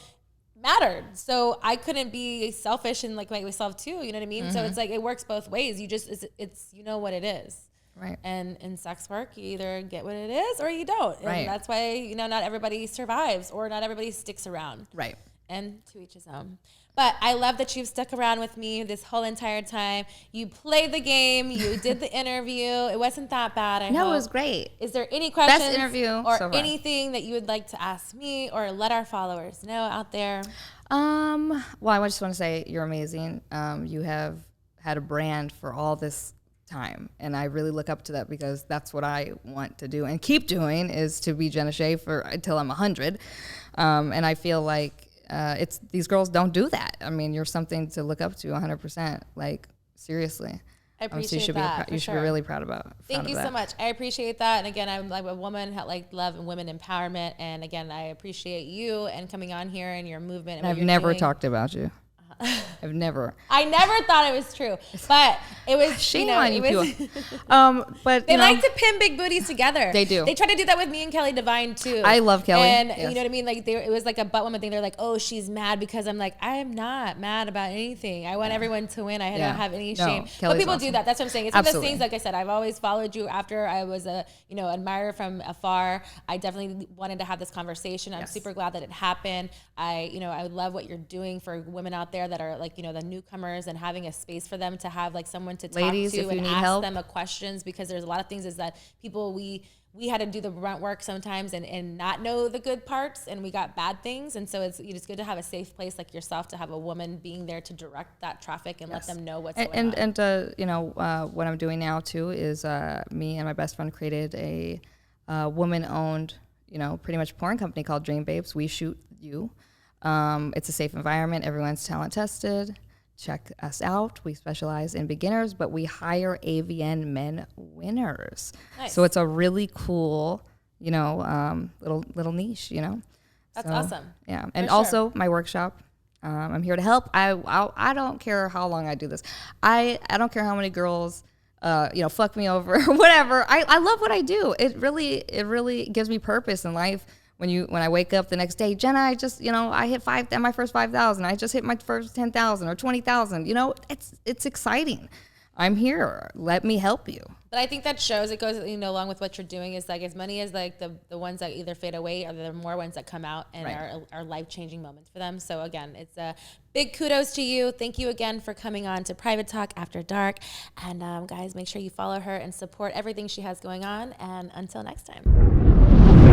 mattered. So I couldn't be selfish and like make myself too. You know what I mean? Mm-hmm. So it's like it works both ways. You just it's what it is. Right. And in sex work, you either get what it is or you don't. And that's why, not everybody survives or not everybody sticks around. Right. And to each his own. But I love that you've stuck around with me this whole entire time. You played the game. You did the interview. It wasn't that bad. I hope. It was great. Is there any questions Best interview or so far. anything that you would like to ask me or let our followers know out there? Well, I just want to say you're amazing. You have had a brand for all this time, and I really look up to that because that's what I want to do and keep doing is to be Jenna Shea until I'm 100. And I feel like these girls don't do that. I mean, you're something to look up to 100%. Like seriously. I appreciate so you should that. You should be really proud about. Thank you so much. I appreciate that. And again, I'm like a woman, like love and women empowerment. And again, I appreciate you and coming on here and your movement. And I've never talked about you. I've never. I never thought it was true, but it was. Shame on you people. But they like to pin big booties together. They do. They try to do that with me and Kelly Divine too. I love Kelly, and you know what I mean. Like it was like a butt woman thing. They're like, "Oh, she's mad because I'm like, I am not mad about anything. I want everyone to win. I don't have any shame." But people do that. That's what I'm saying. It's one of those things. Like I said, I've always followed you after I was a admirer from afar. I definitely wanted to have this conversation. I'm super glad that it happened. I love what you're doing for women out there that are like the newcomers and having a space for them to have like someone to talk to and ask them questions, because there's a lot of things is that people we had to do the grunt work sometimes and not know the good parts, and we got bad things, and so it's good to have a safe place like yourself to have a woman being there to direct that traffic and let them know what's going on. And what I'm doing now too is me and my best friend created a woman-owned pretty much porn company called Dream Babes. We shoot you. It's a safe environment. Everyone's talent tested. Check us out. We specialize in beginners, but we hire AVN men winners. Nice. So it's a really cool, little niche, That's awesome. Yeah. And also my workshop. I'm here to help. I don't care how long I do this. I don't care how many girls fuck me over or whatever. I love what I do. It really gives me purpose in life. When I wake up the next day, Jenna, I just, I hit my first 5,000. I just hit my first 10,000 or 20,000. It's exciting. I'm here. Let me help you. But I think that shows, it goes, along with what you're doing is like as many as like the ones that either fade away or the more ones that come out and are life-changing moments for them. So again, it's a big kudos to you. Thank you again for coming on to Private Talk After Dark. And guys, make sure you follow her and support everything she has going on. And until next time.